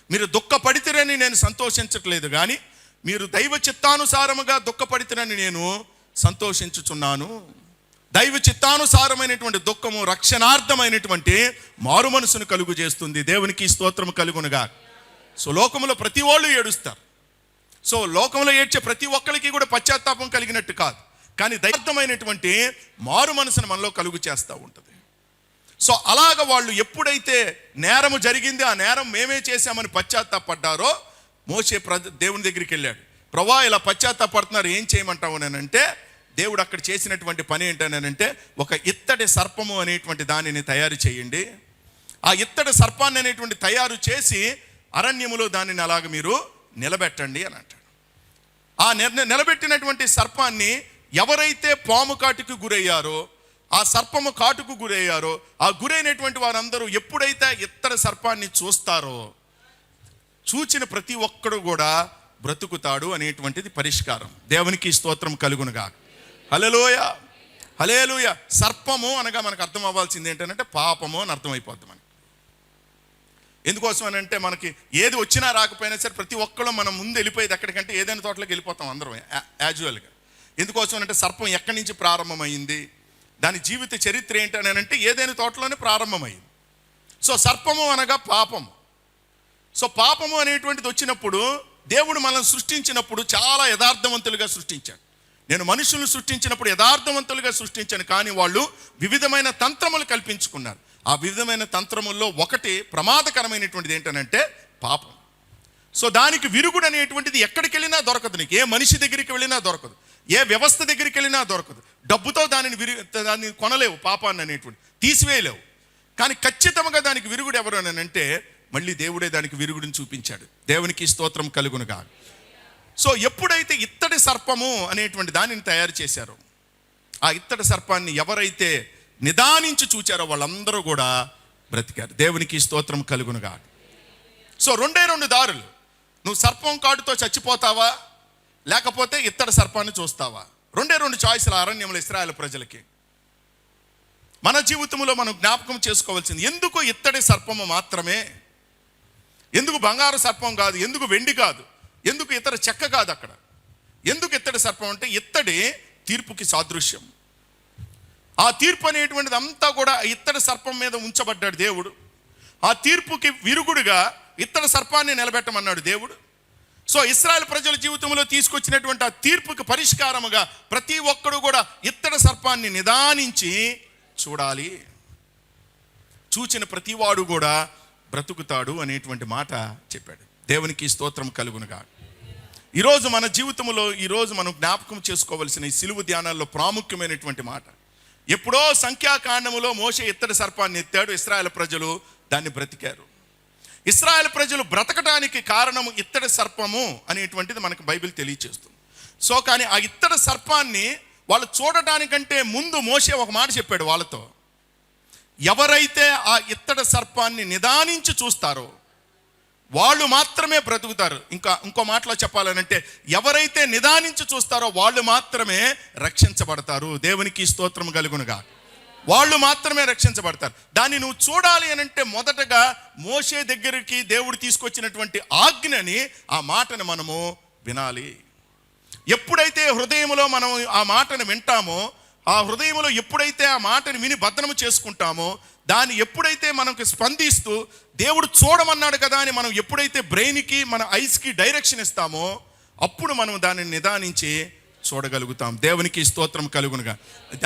Speaker 1: మీరు దుఃఖపడితేరని నేను సంతోషించట్లేదు, కానీ మీరు దైవ చిత్తానుసారముగా దుఃఖపడితేరని నేను సంతోషించుచున్నాను. దైవ చిత్తానుసారమైనటువంటి దుఃఖము రక్షణార్థమైనటువంటి మారు మనసును కలుగు చేస్తుంది. దేవునికి స్తోత్రము కలుగునుగా. సో లోకంలో ప్రతి వాళ్ళు ఏడుస్తారు. సో లోకంలో ఏడ్చే ప్రతి ఒక్కరికి కూడా పశ్చాత్తాపం కలిగినట్టు కాదు, కానీ దైవమైనటువంటి మారు మనసును మనలో కలుగు చేస్తూ ఉంటుంది. సో అలాగ వాళ్ళు ఎప్పుడైతే నేరము జరిగింది, ఆ నేరం మేమే చేశామని పశ్చాత్తాపడ్డారో మోషే దేవుని దగ్గరికి వెళ్ళాడు. ప్రభువా ఇలా పశ్చాత్తాపడుతున్నారు, ఏం చేయమంటావు అని అంటే, దేవుడు అక్కడ చేసినటువంటి పని ఏంటనంటే, ఒక ఇత్తడి సర్పము అనేటువంటి దానిని తయారు చేయండి. ఆ ఇత్తడి సర్పాన్ని అనేటువంటి తయారు చేసి అరణ్యములో దానిని అలాగ మీరు నిలబెట్టండి అని అంటాడు. ఆ నిలబెట్టినటువంటి సర్పాన్ని ఎవరైతే పాము కాటుకు గురయ్యారో, ఆ సర్పము కాటుకు గురయ్యారో, ఆ గురైనటువంటి వారందరూ ఎప్పుడైతే ఇత్తడి సర్పాన్ని చూస్తారో, చూచిన ప్రతి ఒక్కడు కూడా బ్రతుకుతాడు అనేటువంటిది పరిష్కారం. దేవునికి స్తోత్రం కలుగునుగా. హల్లెలూయా, హల్లెలూయా. సర్పము అనగా మనకు అర్థం అవ్వాల్సింది ఏంటంటే పాపము అని అర్థమైపోద్ది మనకి. ఎందుకోసం అని అంటే, మనకి ఏది వచ్చినా రాకపోయినా సరే ప్రతి ఒక్కళ్ళు మనం ముందు వెళ్ళిపోయేది ఎక్కడికంటే ఏదైనా తోటలోకి వెళ్ళిపోతాం అందరం యాజువల్గా. ఎందుకోసం అంటే సర్పం ఎక్కడి నుంచి ప్రారంభమైంది, దాని జీవిత చరిత్ర ఏంటని అంటే ఏదైనా తోటలోనే ప్రారంభమైంది. సో సర్పము అనగా పాపము. సో పాపము అనేటువంటిది వచ్చినప్పుడు దేవుడు మనల్ని సృష్టించినప్పుడు చాలా యథార్థవంతులుగా సృష్టించాడు. నేను మనుషులను సృష్టించినప్పుడు యథార్థవంతులుగా సృష్టించాను, కానీ వాళ్ళు వివిధమైన తంత్రములు కల్పించుకున్నారు. ఆ వివిధమైన తంత్రముల్లో ఒకటి ప్రమాదకరమైనటువంటిది ఏంటనంటే పాపం. సో దానికి విరుగుడు అనేటువంటిది ఎక్కడికి వెళ్ళినా దొరకదు. నీకు ఏ మనిషి దగ్గరికి వెళ్ళినా దొరకదు, ఏ వ్యవస్థ దగ్గరికి వెళ్ళినా దొరకదు. డబ్బుతో దాన్ని కొనలేవు, పాపాన్ని అనేటువంటి తీసివేయలేవు. కానీ ఖచ్చితంగా దానికి విరుగుడు ఎవరు అని అంటే మళ్ళీ దేవుడే దానికి విరుగుడిని చూపించాడు. దేవునికి స్తోత్రం కలుగునుగా. సో ఎప్పుడైతే ఇత్తడి సర్పము అనేటువంటి దానిని తయారు చేశారో, ఆ ఇత్తడి సర్పాన్ని ఎవరైతే నిదానించి చూచారో వాళ్ళందరూ కూడా బ్రతికారు. దేవునికి స్తోత్రం కలుగునుగా. సో రెండు దారులు, నువ్వు సర్పం కాటుతో చచ్చిపోతావా లేకపోతే ఇత్తడి సర్పాన్ని చూస్తావా? రెండు చాయిస్లు అరణ్యంలో ఇశ్రాయేలు ప్రజలకి. మన జీవితంలో మనం జ్ఞాపకం చేసుకోవాల్సింది, ఎందుకు ఇత్తడి సర్పము మాత్రమే, ఎందుకు బంగారు సర్పం కాదు, ఎందుకు వెండి కాదు, ఎందుకు ఇతర చెక్క కాదు అక్కడ? ఎందుకు ఇత్తడి సర్పం అంటే ఇత్తడి తీర్పుకి సాదృశ్యం. ఆ తీర్పు అనేటువంటిది అంతా కూడా ఇత్తడి సర్పం మీద ఉంచబడ్డాడు దేవుడు. ఆ తీర్పుకి విరుగుడుగా ఇత్తడి సర్పాన్ని నిలబెట్టమన్నాడు దేవుడు. సో ఇశ్రాయేలు ప్రజల జీవితంలో తీసుకొచ్చినటువంటి ఆ తీర్పుకి పరిష్కారముగా ప్రతి ఒక్కడు కూడా ఇత్తడి సర్పాన్ని నిదానించి చూడాలి. చూచిన ప్రతివాడు కూడా బ్రతుకుతాడు అనేటువంటి మాట చెప్పాడు. దేవునికి స్తోత్రం కలుగునుగా. ఈరోజు మన జీవితంలో ఈరోజు మనం జ్ఞాపకం చేసుకోవలసిన ఈ సిలువ ధ్యానాల్లో ప్రాముఖ్యమైనటువంటి మాట, ఎప్పుడో సంఖ్యాకాండములో మోషే ఇత్తడి సర్పాన్ని ఎత్తాడు, ఇశ్రాయేలు ప్రజలు దాన్ని బ్రతికారు. ఇశ్రాయేలు ప్రజలు బ్రతకడానికి కారణము ఇత్తడి సర్పము అనేటువంటిది మనకు బైబిల్ తెలియచేస్తుంది. సో కానీ ఆ ఇత్తడి సర్పాన్ని వాళ్ళు చూడటానికంటే ముందు మోషే ఒక మాట చెప్పాడు వాళ్ళతో, ఎవరైతే ఆ ఇత్తడి సర్పాన్ని నిదానించి చూస్తారో వాళ్ళు మాత్రమే బ్రతుకుతారు. ఇంకో మాటలో చెప్పాలనంటే, ఎవరైతే నిదానించి చూస్తారో వాళ్ళు మాత్రమే రక్షించబడతారు. దేవునికి స్తోత్రం కలుగునుగా. వాళ్ళు మాత్రమే రక్షించబడతారు. దాన్ని నువ్వు చూడాలి అని అంటే మొదటగా మోషే దగ్గరికి దేవుడు తీసుకొచ్చినటువంటి ఆజ్ఞని, ఆ మాటను మనము వినాలి. ఎప్పుడైతే హృదయంలో మనం ఆ మాటను వింటామో, ఆ హృదయంలో ఎప్పుడైతే ఆ మాటను విని భద్రము చేసుకుంటామో, దాన్ని ఎప్పుడైతే మనకు స్పందిస్తూ దేవుడు చూడమన్నాడు కదా అని మనం ఎప్పుడైతే బ్రెయిన్కి మన ఐస్కి డైరెక్షన్ ఇస్తామో, అప్పుడు మనం దానిని నిదానించి చూడగలుగుతాం. దేవునికి స్తోత్రం కలుగునుగా.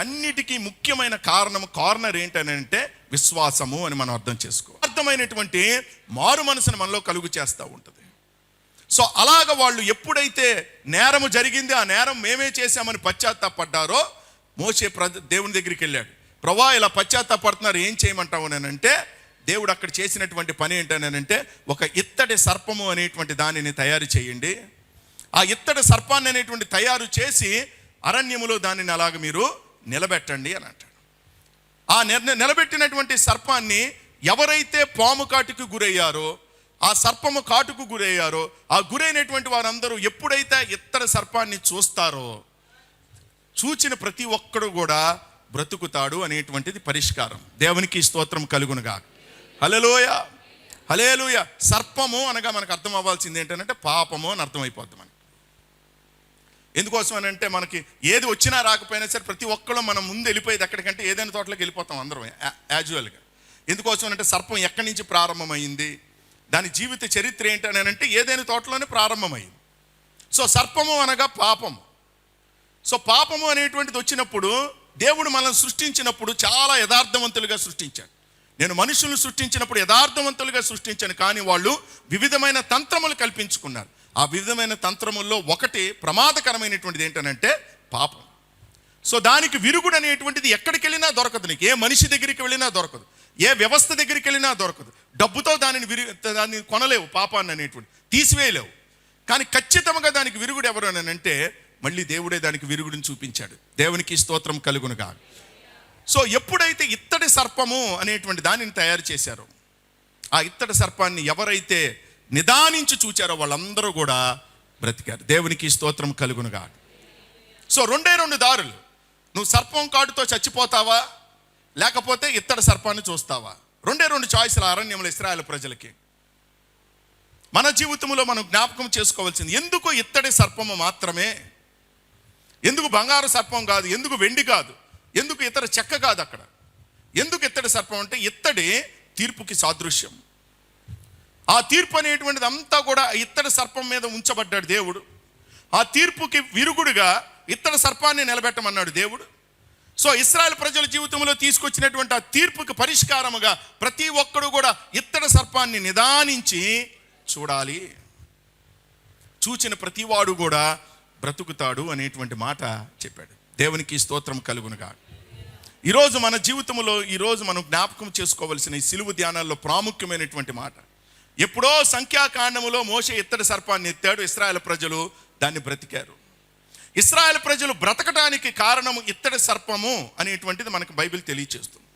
Speaker 1: అన్నిటికీ ముఖ్యమైన కార్నర్ ఏంటనంటే విశ్వాసము అని మనం అర్థం చేసుకో. అర్థమైనటువంటి మారు మనసును మనలో కలుగు చేస్తూ ఉంటుంది. సో అలాగ వాళ్ళు ఎప్పుడైతే నేరము జరిగింది, ఆ నేరం మేమే చేశామని పశ్చాత్తాపడ్డారో మోషే దేవుని దగ్గరికి వెళ్ళాడు. ప్రభువా ఇలా పశ్చాత్తాపడుతున్నారు, ఏం చేయమంటావు అని అంటే, దేవుడు అక్కడ చేసినటువంటి పని ఏంటనంటే, ఒక ఇత్తడి సర్పము అనేటువంటి దానిని తయారు చేయండి. ఆ ఇత్తడి సర్పాన్ని అనేటువంటి తయారు చేసి అరణ్యములో దానిని అలాగ మీరు నిలబెట్టండి అని అంటాడు. ఆ నిలబెట్టినటువంటి సర్పాన్ని ఎవరైతే పాము కాటుకు గురయ్యారో, ఆ సర్పము కాటుకు గురయ్యారో, ఆ గురైనటువంటి వారందరూ ఎప్పుడైతే ఇత్తడి సర్పాన్ని చూస్తారో, చూచిన ప్రతి ఒక్కడు కూడా బ్రతుకుతాడు అనేటువంటిది పరిష్కారం. దేవునికి స్తోత్రం కలుగునుగా. హల్లెలూయా, హల్లెలూయా. సర్పము అనగా మనకు అర్థం అవ్వాల్సింది ఏంటంటే పాపము అని అర్థమైపోద్ది మనకి. ఎందుకోసం అని అంటే, మనకి ఏది వచ్చినా రాకపోయినా సరే ప్రతి ఒక్కళ్ళు మనం ముందు వెళ్ళిపోయేది ఎక్కడికంటే ఏదైనా తోటలోకి వెళ్ళిపోతాం అందరం యాజువల్గా. ఎందుకోసం అంటే సర్పం ఎక్కడి నుంచి ప్రారంభమైంది, దాని జీవిత చరిత్ర ఏంటని అంటే ఏదైనా తోటలోనే ప్రారంభమైంది. సో సర్పము అనగా పాపము. సో పాపము అనేటువంటిది వచ్చినప్పుడు దేవుడు మనల్ని సృష్టించినప్పుడు చాలా యథార్థవంతులుగా సృష్టించాడు. నేను మనుషులను సృష్టించినప్పుడు యథార్థవంతులుగా సృష్టించాను, కానీ వాళ్ళు వివిధమైన తంత్రములు కల్పించుకున్నారు. ఆ వివిధమైన తంత్రముల్లో ఒకటి ప్రమాదకరమైనటువంటిది ఏంటనంటే పాపం. సో దానికి విరుగుడు అనేటువంటిది ఎక్కడికి వెళ్ళినా దొరకదు. నీకు ఏ మనిషి దగ్గరికి వెళ్ళినా దొరకదు, ఏ వ్యవస్థ దగ్గరికి వెళ్ళినా దొరకదు. డబ్బుతో దాన్ని కొనలేవు, పాపాన్ని అనేటువంటి తీసివేయలేవు. కానీ ఖచ్చితంగా దానికి విరుగుడు ఎవరు అని అంటే మళ్ళీ దేవుడే దానికి విరుగుడిని చూపించాడు. దేవునికి స్తోత్రం కలుగునుగా. సో ఎప్పుడైతే ఇత్తడి సర్పము అనేటువంటి దానిని తయారు చేశారో, ఆ ఇత్తడి సర్పాన్ని ఎవరైతే నిదానించి చూచారో వాళ్ళందరూ కూడా బ్రతికారు. దేవునికి స్తోత్రం కలుగునుగా. సో రెండు దారులు. నువ్వు సర్పం కాటుతో చచ్చిపోతావా, లేకపోతే ఇత్తడి సర్పాన్ని చూస్తావా? రెండు చాయిస్లు అరణ్యంలో ఇశ్రాయేలు ప్రజలకి. మన జీవితంలో మనం జ్ఞాపకం చేసుకోవాల్సింది, ఎందుకు ఇత్తడి సర్పము మాత్రమే, ఎందుకు బంగారు సర్పం కాదు, ఎందుకు వెండి కాదు, ఎందుకు ఇతర చెక్క కాదు అక్కడ? ఎందుకు ఇత్తడి సర్పం అంటే ఇత్తడి తీర్పుకి సాదృశ్యం. ఆ తీర్పు అనేటువంటిది అంతా కూడా ఇత్తడి సర్పం మీద ఉంచబడ్డాడు దేవుడు. ఆ తీర్పుకి విరుగుడుగా ఇత్తడి సర్పాన్ని నిలబెట్టమన్నాడు దేవుడు. సో ఇశ్రాయేలు ప్రజల జీవితంలో తీసుకొచ్చినటువంటి ఆ తీర్పుకి పరిష్కారముగా ప్రతి ఒక్కడు కూడా ఇత్తడి సర్పాన్ని నిదానించి చూడాలి. చూచిన ప్రతివాడు కూడా బ్రతుకుతాడు అనేటువంటి మాట చెప్పాడు. దేవునికి స్తోత్రం కలుగునుగా. ఈరోజు మన జీవితంలో ఈరోజు మనం జ్ఞాపకం చేసుకోవలసిన ఈ సిలువ ధ్యానాల్లో ప్రాముఖ్యమైనటువంటి మాట, ఎప్పుడో సంఖ్యాకాండములో మోషే ఇత్తడి సర్పాన్ని ఎత్తాడు, ఇశ్రాయేలు ప్రజలు దాన్ని బ్రతికారు. ఇశ్రాయేలు ప్రజలు బ్రతకడానికి కారణము ఇత్తడి సర్పము అనేటువంటిది మనకు బైబిల్ తెలియచేస్తుంది.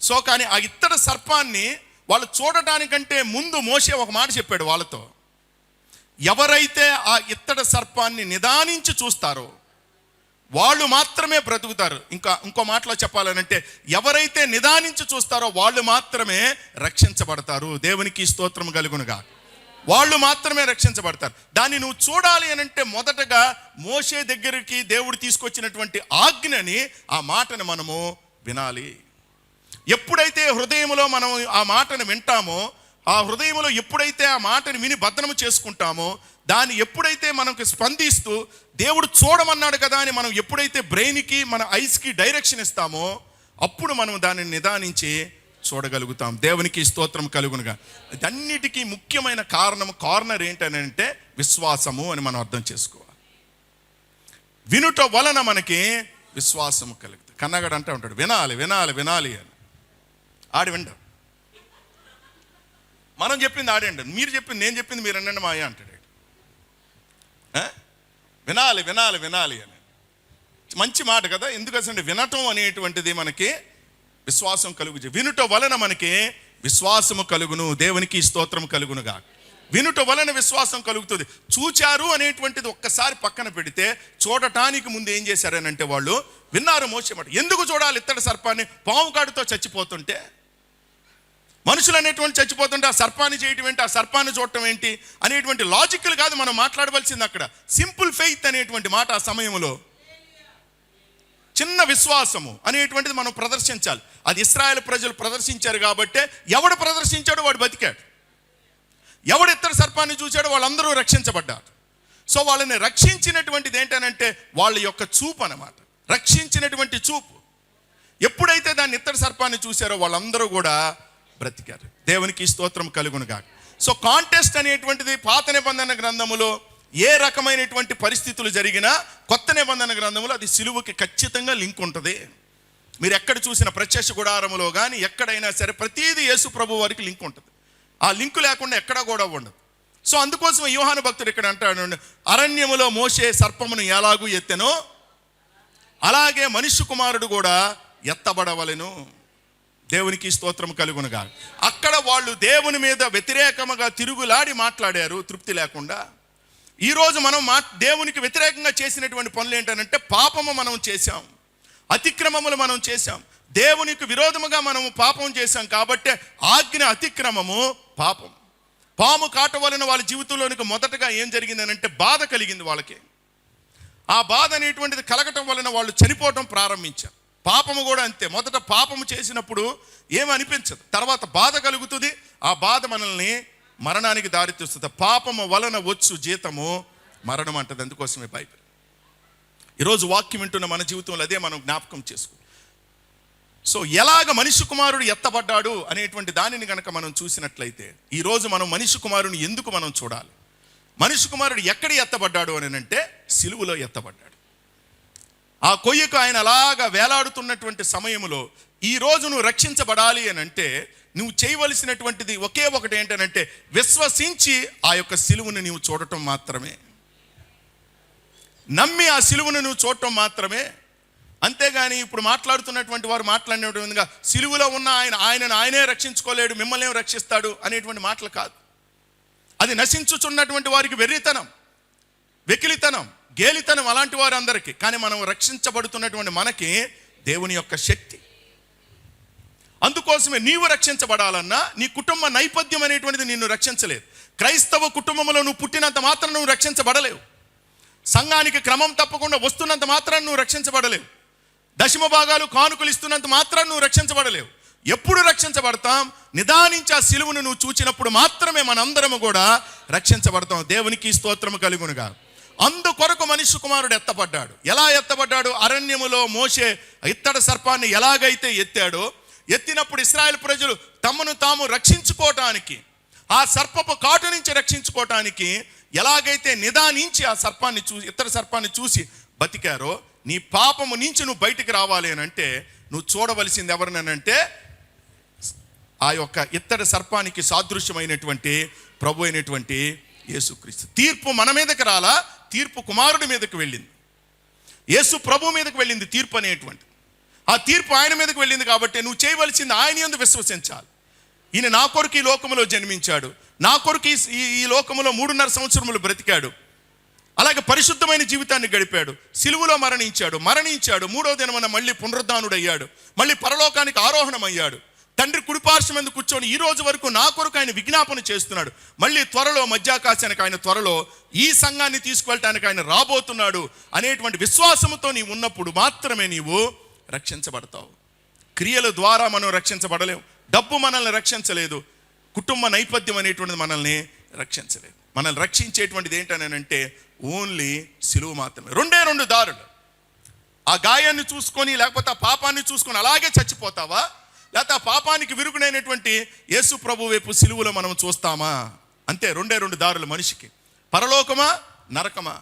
Speaker 1: సో కానీ ఆ ఇత్తడి సర్పాన్ని వాళ్ళు చూడటానికంటే ముందు మోషే ఒక మాట చెప్పాడు వాళ్ళతో, ఎవరైతే ఆ ఇత్తడి సర్పాన్ని నిదానించి చూస్తారో వాళ్ళు మాత్రమే బ్రతుకుతారు. ఇంకో మాటలో చెప్పాలనంటే, ఎవరైతే నిదానించి చూస్తారో వాళ్ళు మాత్రమే రక్షించబడతారు. దేవునికి స్తోత్రం కలుగునుగా. వాళ్ళు మాత్రమే రక్షించబడతారు. దాన్ని నువ్వు చూడాలి అని అంటే మొదటగా మోషే దగ్గరికి దేవుడు తీసుకొచ్చినటువంటి ఆజ్ఞని, ఆ మాటను మనము వినాలి. ఎప్పుడైతే హృదయంలో మనం ఆ మాటను వింటామో, ఆ హృదయంలో ఎప్పుడైతే ఆ మాటను విని భద్రము చేసుకుంటామో, దాన్ని ఎప్పుడైతే మనకు స్పందిస్తూ దేవుడు చూడమన్నాడు కదా అని మనం ఎప్పుడైతే బ్రెయిన్కి మన ఐస్కి డైరెక్షన్ ఇస్తామో, అప్పుడు మనం దానిని నిదానించి చూడగలుగుతాం. దేవునికి స్తోత్రం కలుగునుగా. అన్నిటికీ ముఖ్యమైన కార్నర్ ఏంటనంటే విశ్వాసము అని మనం అర్థం చేసుకోవాలి. వినుట వలన మనకి విశ్వాసము కలుగుతుంది. కన్నగడ అంటే ఉంటాడు, వినాలి వినాలి వినాలి అని. ఆడి వింటాడు. మనం చెప్పింది ఆడండి, మీరు చెప్పింది నేను చెప్పింది మీరు అనండి మాయ అంటాడు. వినాలి వినాలి వినాలి అని మంచి మాట కదా. ఎందుకంటే వినటం అనేటువంటిది మనకి విశ్వాసం కలుగు. వినుట వలన మనకి విశ్వాసము కలుగును. దేవునికి స్తోత్రం కలుగునుగా. వినుట వలన విశ్వాసం కలుగుతుంది. చూచారు అనేటువంటిది ఒక్కసారి పక్కన పెడితే, చూడటానికి ముందు ఏం చేశారనంటే వాళ్ళు విన్నారు మోషే మాట. ఎందుకు చూడాలి ఇత్తడి సర్పాన్ని? పాము కాటుతో చచ్చిపోతుంటే, మనుషులు అనేటువంటి చచ్చిపోతుంటే ఆ సర్పాన్ని చేయటం ఏంటి, ఆ సర్పాన్ని చూడటం ఏంటి అనేటువంటి లాజికల్ కాదు మనం మాట్లాడవలసింది. అక్కడ సింపుల్ ఫెయిత్ అనేటువంటి మాట ఆ సమయంలో, చిన్న విశ్వాసము అనేటువంటిది మనం ప్రదర్శించాలి. అది ఇశ్రాయేలు ప్రజలు ప్రదర్శించారు కాబట్టే ఎవడు ప్రదర్శించాడో వాడు బతికాడు. ఎవడు ఇత్తడి సర్పాన్ని చూశాడో వాళ్ళందరూ రక్షించబడ్డారు. సో వాళ్ళని రక్షించినటువంటిది ఏంటనంటే వాళ్ళ యొక్క చూపు అన్నమాట. రక్షించినటువంటి చూపు. ఎప్పుడైతే దాన్ని ఇత్తడి సర్పాన్ని చూశారో వాళ్ళందరూ కూడా బ్రతికారు. దేవునికి స్తోత్రం కలుగునుగా. సో కాంటెస్ట్ అనేటువంటిది పాత నిబంధన గ్రంథములో ఏ రకమైనటువంటి పరిస్థితులు జరిగినా కొత్త నిబంధన గ్రంథములో అది సిలువకి ఖచ్చితంగా లింక్ ఉంటుంది. మీరు ఎక్కడ చూసిన ప్రత్యక్ష గుడారములో కానీ ఎక్కడైనా సరే ప్రతిదీ యేసు ప్రభు వారికి లింక్ ఉంటుంది. ఆ లింకు లేకుండా ఎక్కడా కూడా ఉండదు. సో అందుకోసం యోహాను భక్తుడు ఇక్కడ అంటాడు, అరణ్యములో మోషే సర్పమును ఎలాగూ ఎత్తెనో అలాగే మనుష్య కుమారుడు కూడా ఎత్తబడవలెను. దేవునికి స్తోత్రం కలుగునుగా. అక్కడ వాళ్ళు దేవుని మీద వ్యతిరేకముగా తిరుగులాడి మాట్లాడారు తృప్తి లేకుండా. ఈరోజు మనం దేవునికి వ్యతిరేకంగా చేసినటువంటి పనులు ఏంటంటే పాపము మనం చేశాం, అతిక్రమములు మనం చేశాం, దేవునికి విరోధముగా మనము పాపం చేశాం. కాబట్టి ఆజ్ఞ అతిక్రమము పాపం. పాము కాట వలన వాళ్ళ జీవితంలోనికి మొదటగా ఏం జరిగిందనంటే బాధ కలిగింది వాళ్ళకి. ఆ బాధ అనేటువంటిది కలగటం వలన వాళ్ళు చనిపోవటం ప్రారంభించారు. పాపము కూడా అంతే. మొదట పాపము చేసినప్పుడు ఏమనిపించదు, తర్వాత బాధ కలుగుతుంది. ఆ బాధ మనల్ని మరణానికి దారితీస్తుంది. పాపము వలన వచ్చు జీతము మరణం అంటది. అందుకోసమే బైబిల్. ఈరోజు వాక్యం వింటున్న మన జీవితంలో అదే మనం జ్ఞాపకం చేసుకో. సో ఎలాగ మనుష్య కుమారుడు ఎత్తబడ్డాడు అనేటువంటి దానిని కనుక మనం చూసినట్లయితే, ఈరోజు మనం మనుష్య కుమారుని ఎందుకు మనం చూడాలి? మనుష్య కుమారుడు ఎక్కడ ఎత్తబడ్డాడు అని అంటే సిలువలో ఎత్తబడ్డాడు. ఆ కొయ్యకు ఆయన అలాగా వేలాడుతున్నటువంటి సమయంలో ఈరోజు నువ్వు రక్షించబడాలి అని అంటే నువ్వు చేయవలసినటువంటిది ఒకే ఒకటి ఏంటనంటే విశ్వసించి ఆ యొక్క సిలువను నువ్వు చూడటం మాత్రమే, నమ్మి ఆ సిలువను నువ్వు చూడటం మాత్రమే. అంతేగాని ఇప్పుడు మాట్లాడుతున్నటువంటి వారు మాట్లాడినట్టుగా సిలువలో ఉన్న ఆయనను ఆయనే రక్షించుకోలేడు, మిమ్మల్ని ఏం రక్షిస్తాడు అనేటువంటి మాటలు కాదు. అది నశించుచున్నటువంటి వారికి వెర్రితనం, వెకిలితనం, గేలితనం అలాంటి వారు అందరికీ. కానీ మనం రక్షించబడుతున్నటువంటి మనకి దేవుని యొక్క శక్తి. అందుకోసమే నీవు రక్షించబడాలన్నా నీ కుటుంబ నేపథ్యం అనేటువంటిది నిన్ను రక్షించలేదు. క్రైస్తవ కుటుంబంలో నువ్వు పుట్టినంత మాత్రం నువ్వు రక్షించబడలేవు. సంఘానికి క్రమం తప్పకుండా వస్తున్నంత మాత్రం నువ్వు రక్షించబడలేవు. దశమ భాగాలు కానుకలు ఇస్తున్నంత మాత్రం నువ్వు రక్షించబడలేవు. ఎప్పుడు రక్షించబడతాం? నిదానించి ఆ సిలువను నువ్వు చూచినప్పుడు మాత్రమే మనందరము కూడా రక్షించబడతాం. దేవునికి స్తోత్రము కలుగునుగా. అందుకొరకు మనుష్య కుమారుడు ఎత్తబడ్డాడు. ఎలా ఎత్తబడ్డాడు? అరణ్యములో మోషే ఇత్తడి సర్పాన్ని ఎలాగైతే ఎత్తాడో, ఎత్తినప్పుడు ఇశ్రాయేలు ప్రజలు తమను తాము రక్షించుకోవటానికి, ఆ సర్పపు కాటు నుంచి రక్షించుకోవటానికి ఎలాగైతే నిదానించి ఆ సర్పాన్ని చూసి, ఇత్తడి సర్పాన్ని చూసి బతికారో, నీ పాపము నుంచి నువ్వు బయటికి రావాలి అని అంటే నువ్వు చూడవలసింది ఎవరినంటే ఆ యొక్క ఇత్తడి సర్పానికి సాదృశ్యమైనటువంటి ప్రభు అయినటువంటి యేసుక్రీస్తు. తీర్పు మన మీదకి రాలా, తీర్పు కుమారుడి మీదకి వెళ్ళింది, యేసు ప్రభు మీదకి వెళ్ళింది తీర్పు అనేటువంటి. ఆ తీర్పు ఆయన మీదకి వెళ్ళింది కాబట్టి నువ్వు చేయవలసింది ఆయన యందు విశ్వసించాలి. ఈయన నా కొరకు ఈ లోకములో జన్మించాడు, నా కొరకు ఈ లోకములో 3.5 సంవత్సరములు బ్రతికాడు, అలాగే పరిశుద్ధమైన జీవితాన్ని గడిపాడు, సిలువలో మరణించాడు, 3వ దినమున మళ్ళీ పునరుద్ధానుడయ్యాడు, మళ్ళీ పరలోకానికి ఆరోహణమయ్యాడు, తండ్రి కుడిపార్శ్వం మీద కూర్చొని ఈ రోజు వరకు నా కొరకు ఆయన విజ్ఞాపన చేస్తున్నాడు. మళ్ళీ త్వరలో మధ్యాకాశానికి ఆయన త్వరలో ఈ సంఘాన్ని తీసుకువెళ్ళటానికి ఆయన రాబోతున్నాడు అనేటువంటి విశ్వాసముతో నీవు ఉన్నప్పుడు మాత్రమే నీవు రక్షించబడతావు. క్రియల ద్వారా మనం రక్షించబడలేము. డబ్బు మనల్ని రక్షించలేదు, కుటుంబ నేపథ్యం అనేటువంటిది మనల్ని రక్షించలేదు. మనల్ని రక్షించేటువంటిది ఏంటనంటే ఓన్లీ సిలువ మాత్రమే. 2 దారులు. ఆ గాయాన్ని చూసుకొని లేకపోతే ఆ పాపాన్ని చూసుకొని అలాగే చచ్చిపోతావా, లేకపోతే ఆ పాపానికి విరుగునైనటువంటి యేసు ప్రభు వైపు సిలువలో మనం చూస్తామా? అంతే. 2 దారులు మనిషికి. పరలోకమా నరకమా?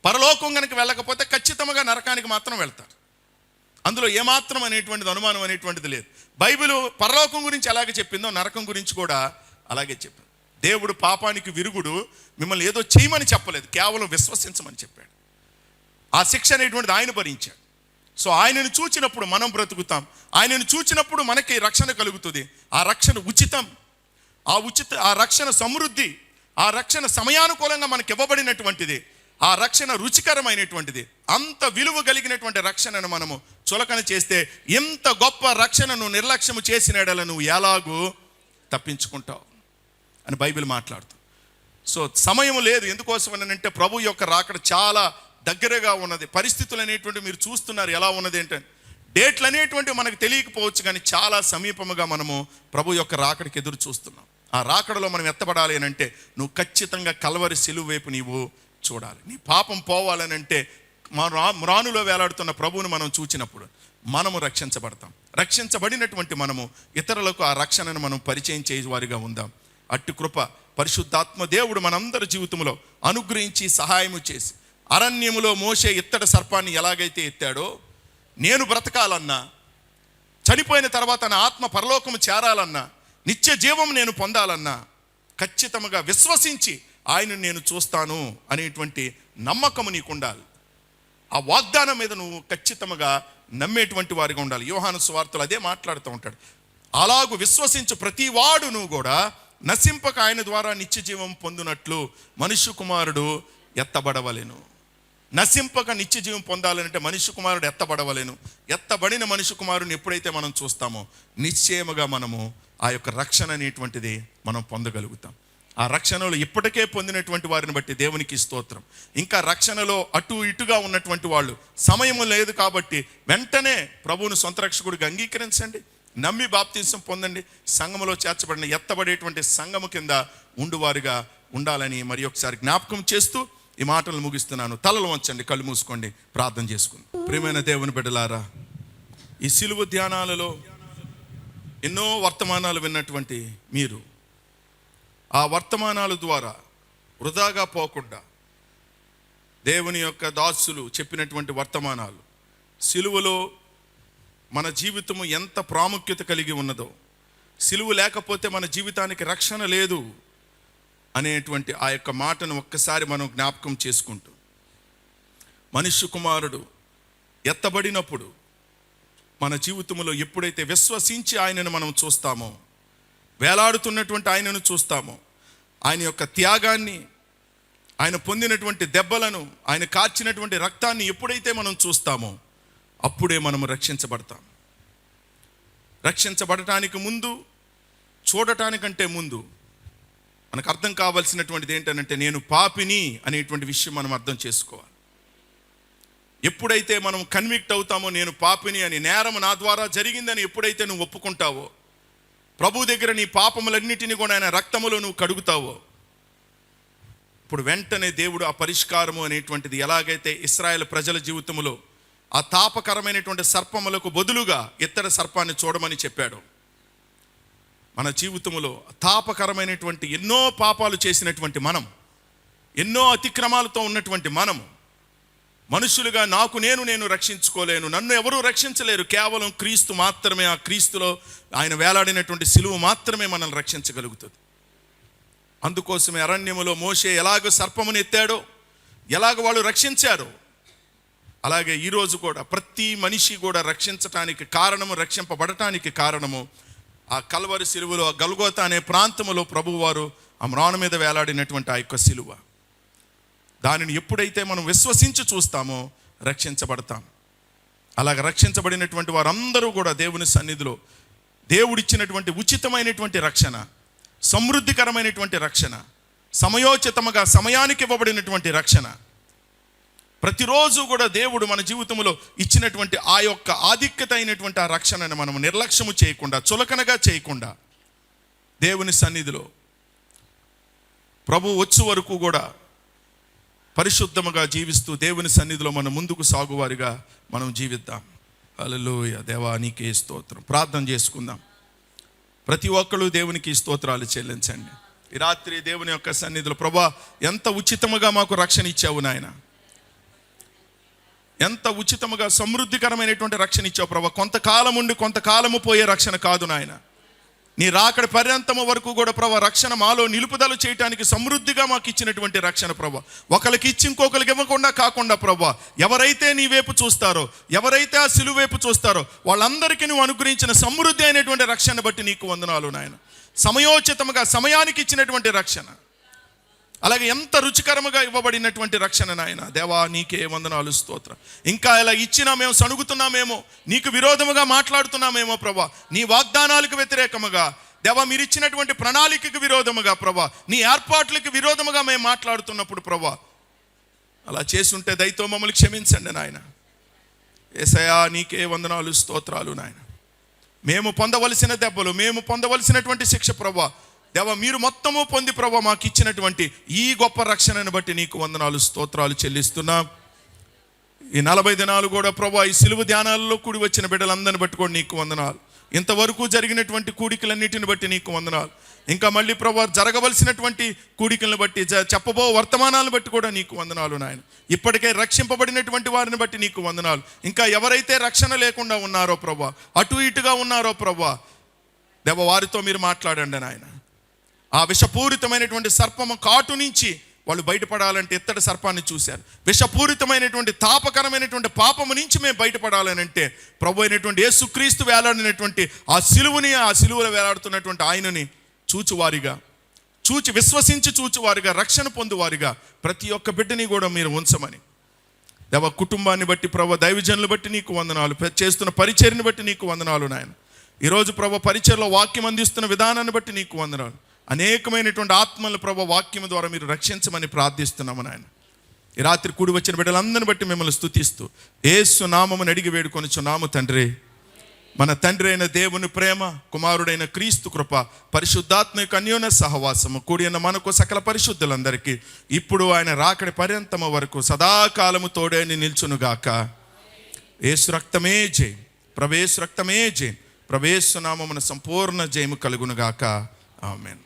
Speaker 1: పరలోకం కనుక వెళ్ళకపోతే ఖచ్చితంగా నరకానికి మాత్రం వెళ్తారు. అందులో ఏమాత్రం అనేటువంటిది అనుమానం అనేటువంటిది లేదు. బైబిల్ పరలోకం గురించి అలాగే చెప్పిందో నరకం గురించి కూడా అలాగే చెప్పింది. దేవుడు పాపానికి విరుగుడు మిమ్మల్ని ఏదో చేయమని చెప్పలేదు, కేవలం విశ్వసించమని చెప్పాడు. ఆ శిక్ష అనేటువంటిది ఆయన భరించాడు. సో ఆయనను చూచినప్పుడు మనం బ్రతుకుతాం, ఆయనను చూచినప్పుడు మనకి రక్షణ కలుగుతుంది. ఆ రక్షణ ఉచితం, ఆ రక్షణ సమృద్ధి, ఆ రక్షణ సమయానుకూలంగా మనకి ఇవ్వబడినటువంటిది, ఆ రక్షణ రుచికరమైనటువంటిది. అంత విలువ కలిగినటువంటి రక్షణను మనము చులకన చేస్తే ఎంత గొప్ప రక్షణను నిర్లక్ష్యము చేసిన ఎడల నువ్వు ఎలాగూ తప్పించుకుంటావు అని బైబిల్ మాట్లాడుతుంది. సో సమయం లేదు. ఎందుకోసం అంటే ప్రభు యొక్క రాకడ చాలా దగ్గరగా ఉన్నది. పరిస్థితులు అనేటువంటి మీరు చూస్తున్నారు ఎలా ఉన్నది ఏంటంటే, డేట్లు అనేటువంటి మనకు తెలియకపోవచ్చు కానీ చాలా సమీపముగా మనము ప్రభు యొక్క రాకడికి ఎదురు చూస్తున్నాం. ఆ రాకడలో మనం ఎత్తబడాలి అని అంటే నువ్వు ఖచ్చితంగా కల్వరి సిలువ వైపు నీవు చూడాలి. నీ పాపం పోవాలని అంటే మ్రానులో వేలాడుతున్న ప్రభువును మనం చూచినప్పుడు మనము రక్షించబడతాం. రక్షించబడినటువంటి మనము ఇతరులకు ఆ రక్షణను మనం పరిచయం చేసేవారిగా ఉందాం. అట్టి కృప పరిశుద్ధాత్మ దేవుడు మనందరి జీవితంలో అనుగ్రహించి సహాయము చేసి, అరణ్యములో మోషే ఇత్తడి సర్పాన్ని ఎలాగైతే ఎత్తాడో, నేను బ్రతకాలన్నా చనిపోయిన తర్వాత నా ఆత్మ పరలోకము చేరాలన్నా, నిత్య జీవం నేను పొందాలన్నా ఖచ్చితంగా విశ్వసించి ఆయనను నేను చూస్తాను అనేటువంటి నమ్మకము నీకు ఉండాలి. ఆ వాగ్దానం మీద నువ్వు ఖచ్చితంగా నమ్మేటువంటి వారిగా ఉండాలి. యోహాను సువార్తలో అదే మాట్లాడుతూ ఉంటాడు. అలాగూ విశ్వసించు ప్రతి వాడును కూడా నశింపక ఆయన ద్వారా నిత్య జీవం పొందునట్లు మనుష్య కుమారుడు ఎత్తబడవలెను. నశింపక నిత్య జీవం పొందాలంటే మనుష్య కుమారుడు ఎత్తబడవలెను. ఎత్తబడిన మనుష్య కుమారుని ఎప్పుడైతే మనం చూస్తామో నిశ్చయముగా మనము ఆ యొక్క రక్షణ అనేటువంటిది మనం పొందగలుగుతాం. ఆ రక్షణలో ఇప్పటికే పొందినటువంటి వారిని బట్టి దేవునికి స్తోత్రం. ఇంకా రక్షణలో అటు ఇటుగా ఉన్నటువంటి వాళ్ళు సమయం లేదు కాబట్టి వెంటనే ప్రభువును సొంత రక్షకుడిగా అంగీకరించండి, నమ్మి బాప్తిసం పొందండి, సంఘములో చేర్చబడిన ఎత్తబడేటువంటి సంఘము కింద ఉండువారిగా ఉండాలని మరి ఒకసారి జ్ఞాపకం చేస్తూ ఈ మాటలు ముగిస్తున్నాను. తలలు వంచండి, కళ్ళు మూసుకోండి, ప్రార్థన చేసుకుందాం. ప్రియమైన దేవుని బిడ్డలారా, ఈ సిలువ ధ్యానాలలో ఎన్నో వర్తమానాలు విన్నటువంటి మీరు ఆ వర్తమానాల ద్వారా వృధాగా పోకుండా దేవుని యొక్క దాసులు చెప్పినటువంటి వర్తమానాలు, సిలువలో మన జీవితము ఎంత ప్రాముఖ్యత కలిగి ఉన్నదో, సిలువ లేకపోతే మన జీవితానికి రక్షణ లేదు అనేటువంటి ఆ యొక్క మాటను ఒక్కసారి మనం జ్ఞాపకం చేసుకుంటూ, మనుష్య కుమారుడు ఎత్తబడినప్పుడు మన జీవితంలో ఎప్పుడైతే విశ్వసించి ఆయనను మనం చూస్తామో, వేలాడుతున్నటువంటి ఆయనను చూస్తామో, ఆయన యొక్క త్యాగాన్ని, ఆయన పొందినటువంటి దెబ్బలను, ఆయన కార్చినటువంటి రక్తాన్ని ఎప్పుడైతే మనం చూస్తామో అప్పుడే మనము రక్షించబడతాం. రక్షించబడటానికి ముందు, చూడటానికంటే ముందు మనకు అర్థం కావాల్సినటువంటిది ఏంటంటే నేను పాపిని అనేటువంటి విషయం మనం అర్థం చేసుకోవాలి. ఎప్పుడైతే మనం కన్విక్ట్ అవుతామో నేను పాపిని అని, నేరం నా ద్వారా జరిగిందని ఎప్పుడైతే నువ్వు ఒప్పుకుంటావో, ప్రభు దగ్గర నీ పాపములన్నిటినీ కూడా ఆయన రక్తములో నువ్వు కడుగుతావో, ఇప్పుడు వెంటనే దేవుడు ఆ పరిష్కారము అనేటువంటిది ఎలాగైతే ఇశ్రాయేల్ ప్రజల జీవితంలో ఆ తాపకరమైనటువంటి సర్పములకు బదులుగా ఇత్తడి సర్పాన్ని చూడమని చెప్పాడు, మన జీవితంలో తాపకరమైనటువంటి ఎన్నో పాపాలు చేసినటువంటి మనం, ఎన్నో అతిక్రమాలతో ఉన్నటువంటి మనము మనుషులుగా నేను రక్షించుకోలేను, నన్ను ఎవరూ రక్షించలేరు, కేవలం క్రీస్తు మాత్రమే, ఆ క్రీస్తులో ఆయన వేలాడినటువంటి సిలువ మాత్రమే మనల్ని రక్షించగలుగుతుంది. అందుకోసమే అరణ్యములో మోషే ఎలాగ సర్పమును ఎత్తాడో, ఎలాగ వాళ్ళు రక్షించారో, అలాగే ఈరోజు కూడా ప్రతి మనిషి కూడా రక్షించటానికి కారణము, రక్షింపబడటానికి కారణము ఆ కల్వరి సిలువలో, ఆ గల్గోతా అనే ప్రాంతములో ప్రభువారు ఆ మ్రాణ మీద వేలాడినటువంటి ఆ యొక్క సిలువ, దానిని ఎప్పుడైతే మనం విశ్వసించి చూస్తామో రక్షించబడతాం. అలాగ రక్షించబడినటువంటి వారందరూ కూడా దేవుని సన్నిధిలో దేవుడిచ్చినటువంటి ఉచితమైనటువంటి రక్షణ, సమృద్ధికరమైనటువంటి రక్షణ, సమయోచితముగా సమయానికి ఇవ్వబడినటువంటి రక్షణ, ప్రతిరోజు కూడా దేవుడు మన జీవితంలో ఇచ్చినటువంటి ఆ యొక్క ఆధిక్యత అయినటువంటి ఆ రక్షణను మనం నిర్లక్ష్యము చేయకుండా, చులకనగా చేయకుండా దేవుని సన్నిధిలో ప్రభు వచ్చే వరకు కూడా పరిశుద్ధముగా జీవిస్తూ దేవుని సన్నిధిలో మనం ముందుకు సాగువారిగా మనం జీవిద్దాం. హల్లెలూయా. దేవా నీకే స్తోత్రం. ప్రార్థన చేసుకుందాం. ప్రతి ఒక్కరు దేవునికి స్తోత్రాలు చెల్లించండి. ఈ రాత్రి దేవుని యొక్క సన్నిధిలో ప్రభువా ఎంత ఉచితముగా మాకు రక్షణ ఇచ్చావు నాయన, ఎంత ఉచితముగా సమృద్ధికరమైనటువంటి రక్షణ ఇచ్చావు ప్రభువా. కొంతకాలం ఉండి కొంతకాలము పోయే రక్షణ కాదు నాయన, నీ రాకడ పర్యంతము వరకు కూడా ప్రభువా రక్షణ మాలో నిలుపుదల చేయడానికి సమృద్ధిగా మాకు ఇచ్చినటువంటి రక్షణ ప్రభువా. ఒకరికి ఇచ్చి ఇంకొకరికి ఇవ్వకుండా కాకుండా ప్రభువా, ఎవరైతే నీ వైపు చూస్తారో, ఎవరైతే ఆ సిలువ వైపు చూస్తారో వాళ్ళందరికీ నువ్వు అనుగ్రహించిన సమృద్ధి అయినటువంటి రక్షణ బట్టి నీకు వందనాలు నాయన. సమయోచితముగా సమయానికి ఇచ్చినటువంటి రక్షణ, అలాగే ఎంత రుచికరముగా ఇవ్వబడినటువంటి రక్షణ నాయన. దేవా నీకే వందనాలు, స్తోత్రం. ఇంకా ఇలా ఇచ్చినా మేము సణుగుతున్నామేమో, నీకు విరోధముగా మాట్లాడుతున్నామేమో ప్రభా, నీ వాగ్దానాలకు వ్యతిరేకముగా దేవా, మీరు ఇచ్చినటువంటి ప్రణాళికకు విరోధముగా ప్రభా, నీ ఏర్పాట్లకు విరోధముగా మేము మాట్లాడుతున్నప్పుడు ప్రభా, అలా చేసుంటే దయతో మమ్మల్ని క్షమించండి నాయన. యేసయ్యా నీకే వందనాలు, స్తోత్రాలు నాయన. మేము పొందవలసిన దెబ్బలు, మేము పొందవలసినటువంటి శిక్ష ప్రభా దేవా మీరు మొత్తము పొంది ప్రభా మాకు ఇచ్చినటువంటి ఈ గొప్ప రక్షణను బట్టి నీకు వందనాలు, స్తోత్రాలు చెల్లిస్తున్నాం. ఈ 40 దినాలు కూడా ప్రభా ఈ సిలువ ధ్యానాల్లో కూడి వచ్చిన బిడ్డలందరిని బట్టి కూడా నీకు వందనాలు. ఇంతవరకు జరిగినటువంటి కూడికలన్నిటిని బట్టి నీకు వందనాలు. ఇంకా మళ్ళీ ప్రభా జరగవలసినటువంటి కూడికలను బట్టి, చెప్పబో వర్తమానాలను బట్టి కూడా నీకు వందనాలు నాయన. ఇప్పటికే రక్షింపబడినటువంటి వారిని బట్టి నీకు వందనాలు. ఇంకా ఎవరైతే రక్షణ లేకుండా ఉన్నారో ప్రభా, అటు ఇటుగా ఉన్నారో ప్రభా, దేవ వారితో మీరు మాట్లాడండి నాయన. ఆ విషపూరితమైనటువంటి సర్పము కాటు నుంచి వాళ్ళు బయటపడాలంటే ఇత్తడి సర్పాన్ని చూశారు. విషపూరితమైనటువంటి తాపకరమైనటువంటి పాపము నుంచి మేము బయటపడాలని అంటే ప్రభు అయినటువంటి యేసుక్రీస్తు వేలాడినటువంటి ఆ సిలువలో వేలాడుతున్నటువంటి ఆయనని చూచువారిగా, విశ్వసించి చూచువారిగా, రక్షణ పొందువారిగా ప్రతి ఒక్క బిడ్డని కూడా మీరు ఉంచమని దేవ, కుటుంబాన్ని బట్టి ప్రభు, దైవజనులు బట్టి నీకు వందనాలు, చేస్తున్న పరిచర్ని బట్టి నీకు వందనాలు నాయన. ఈరోజు ప్రభు పరిచర్లో వాక్యం అందిస్తున్న విధానాన్ని బట్టి నీకు వందనాలు. అనేకమైనటువంటి ఆత్మలు ప్రభు వాక్యం ద్వారా మీరు రక్షించమని ప్రార్థిస్తున్నాము నాయన. ఈ రాత్రి కూడి వచ్చిన బిడ్డలందరిని బట్టి మిమ్మల్ని స్తుతిస్తూ యేసు నామమును అడిగి వేడుకొనుచున్నాము తండ్రి. మన తండ్రి అయిన దేవుని ప్రేమ, కుమారుడైన క్రీస్తు కృప, పరిశుద్ధాత్మ యొక్క అన్యోన్య సహవాసము కూడిన మనకు సకల పరిశుద్ధులందరికీ ఇప్పుడు ఆయన రాకడి పర్యంతము వరకు సదాకాలము తోడేని నిల్చునుగాక. యేసు రక్తమే జయం, ప్రవేశ రక్తమే జయం, ప్రవేశ నామమున సంపూర్ణ జయము కలుగునుగాక. ఆమేన్.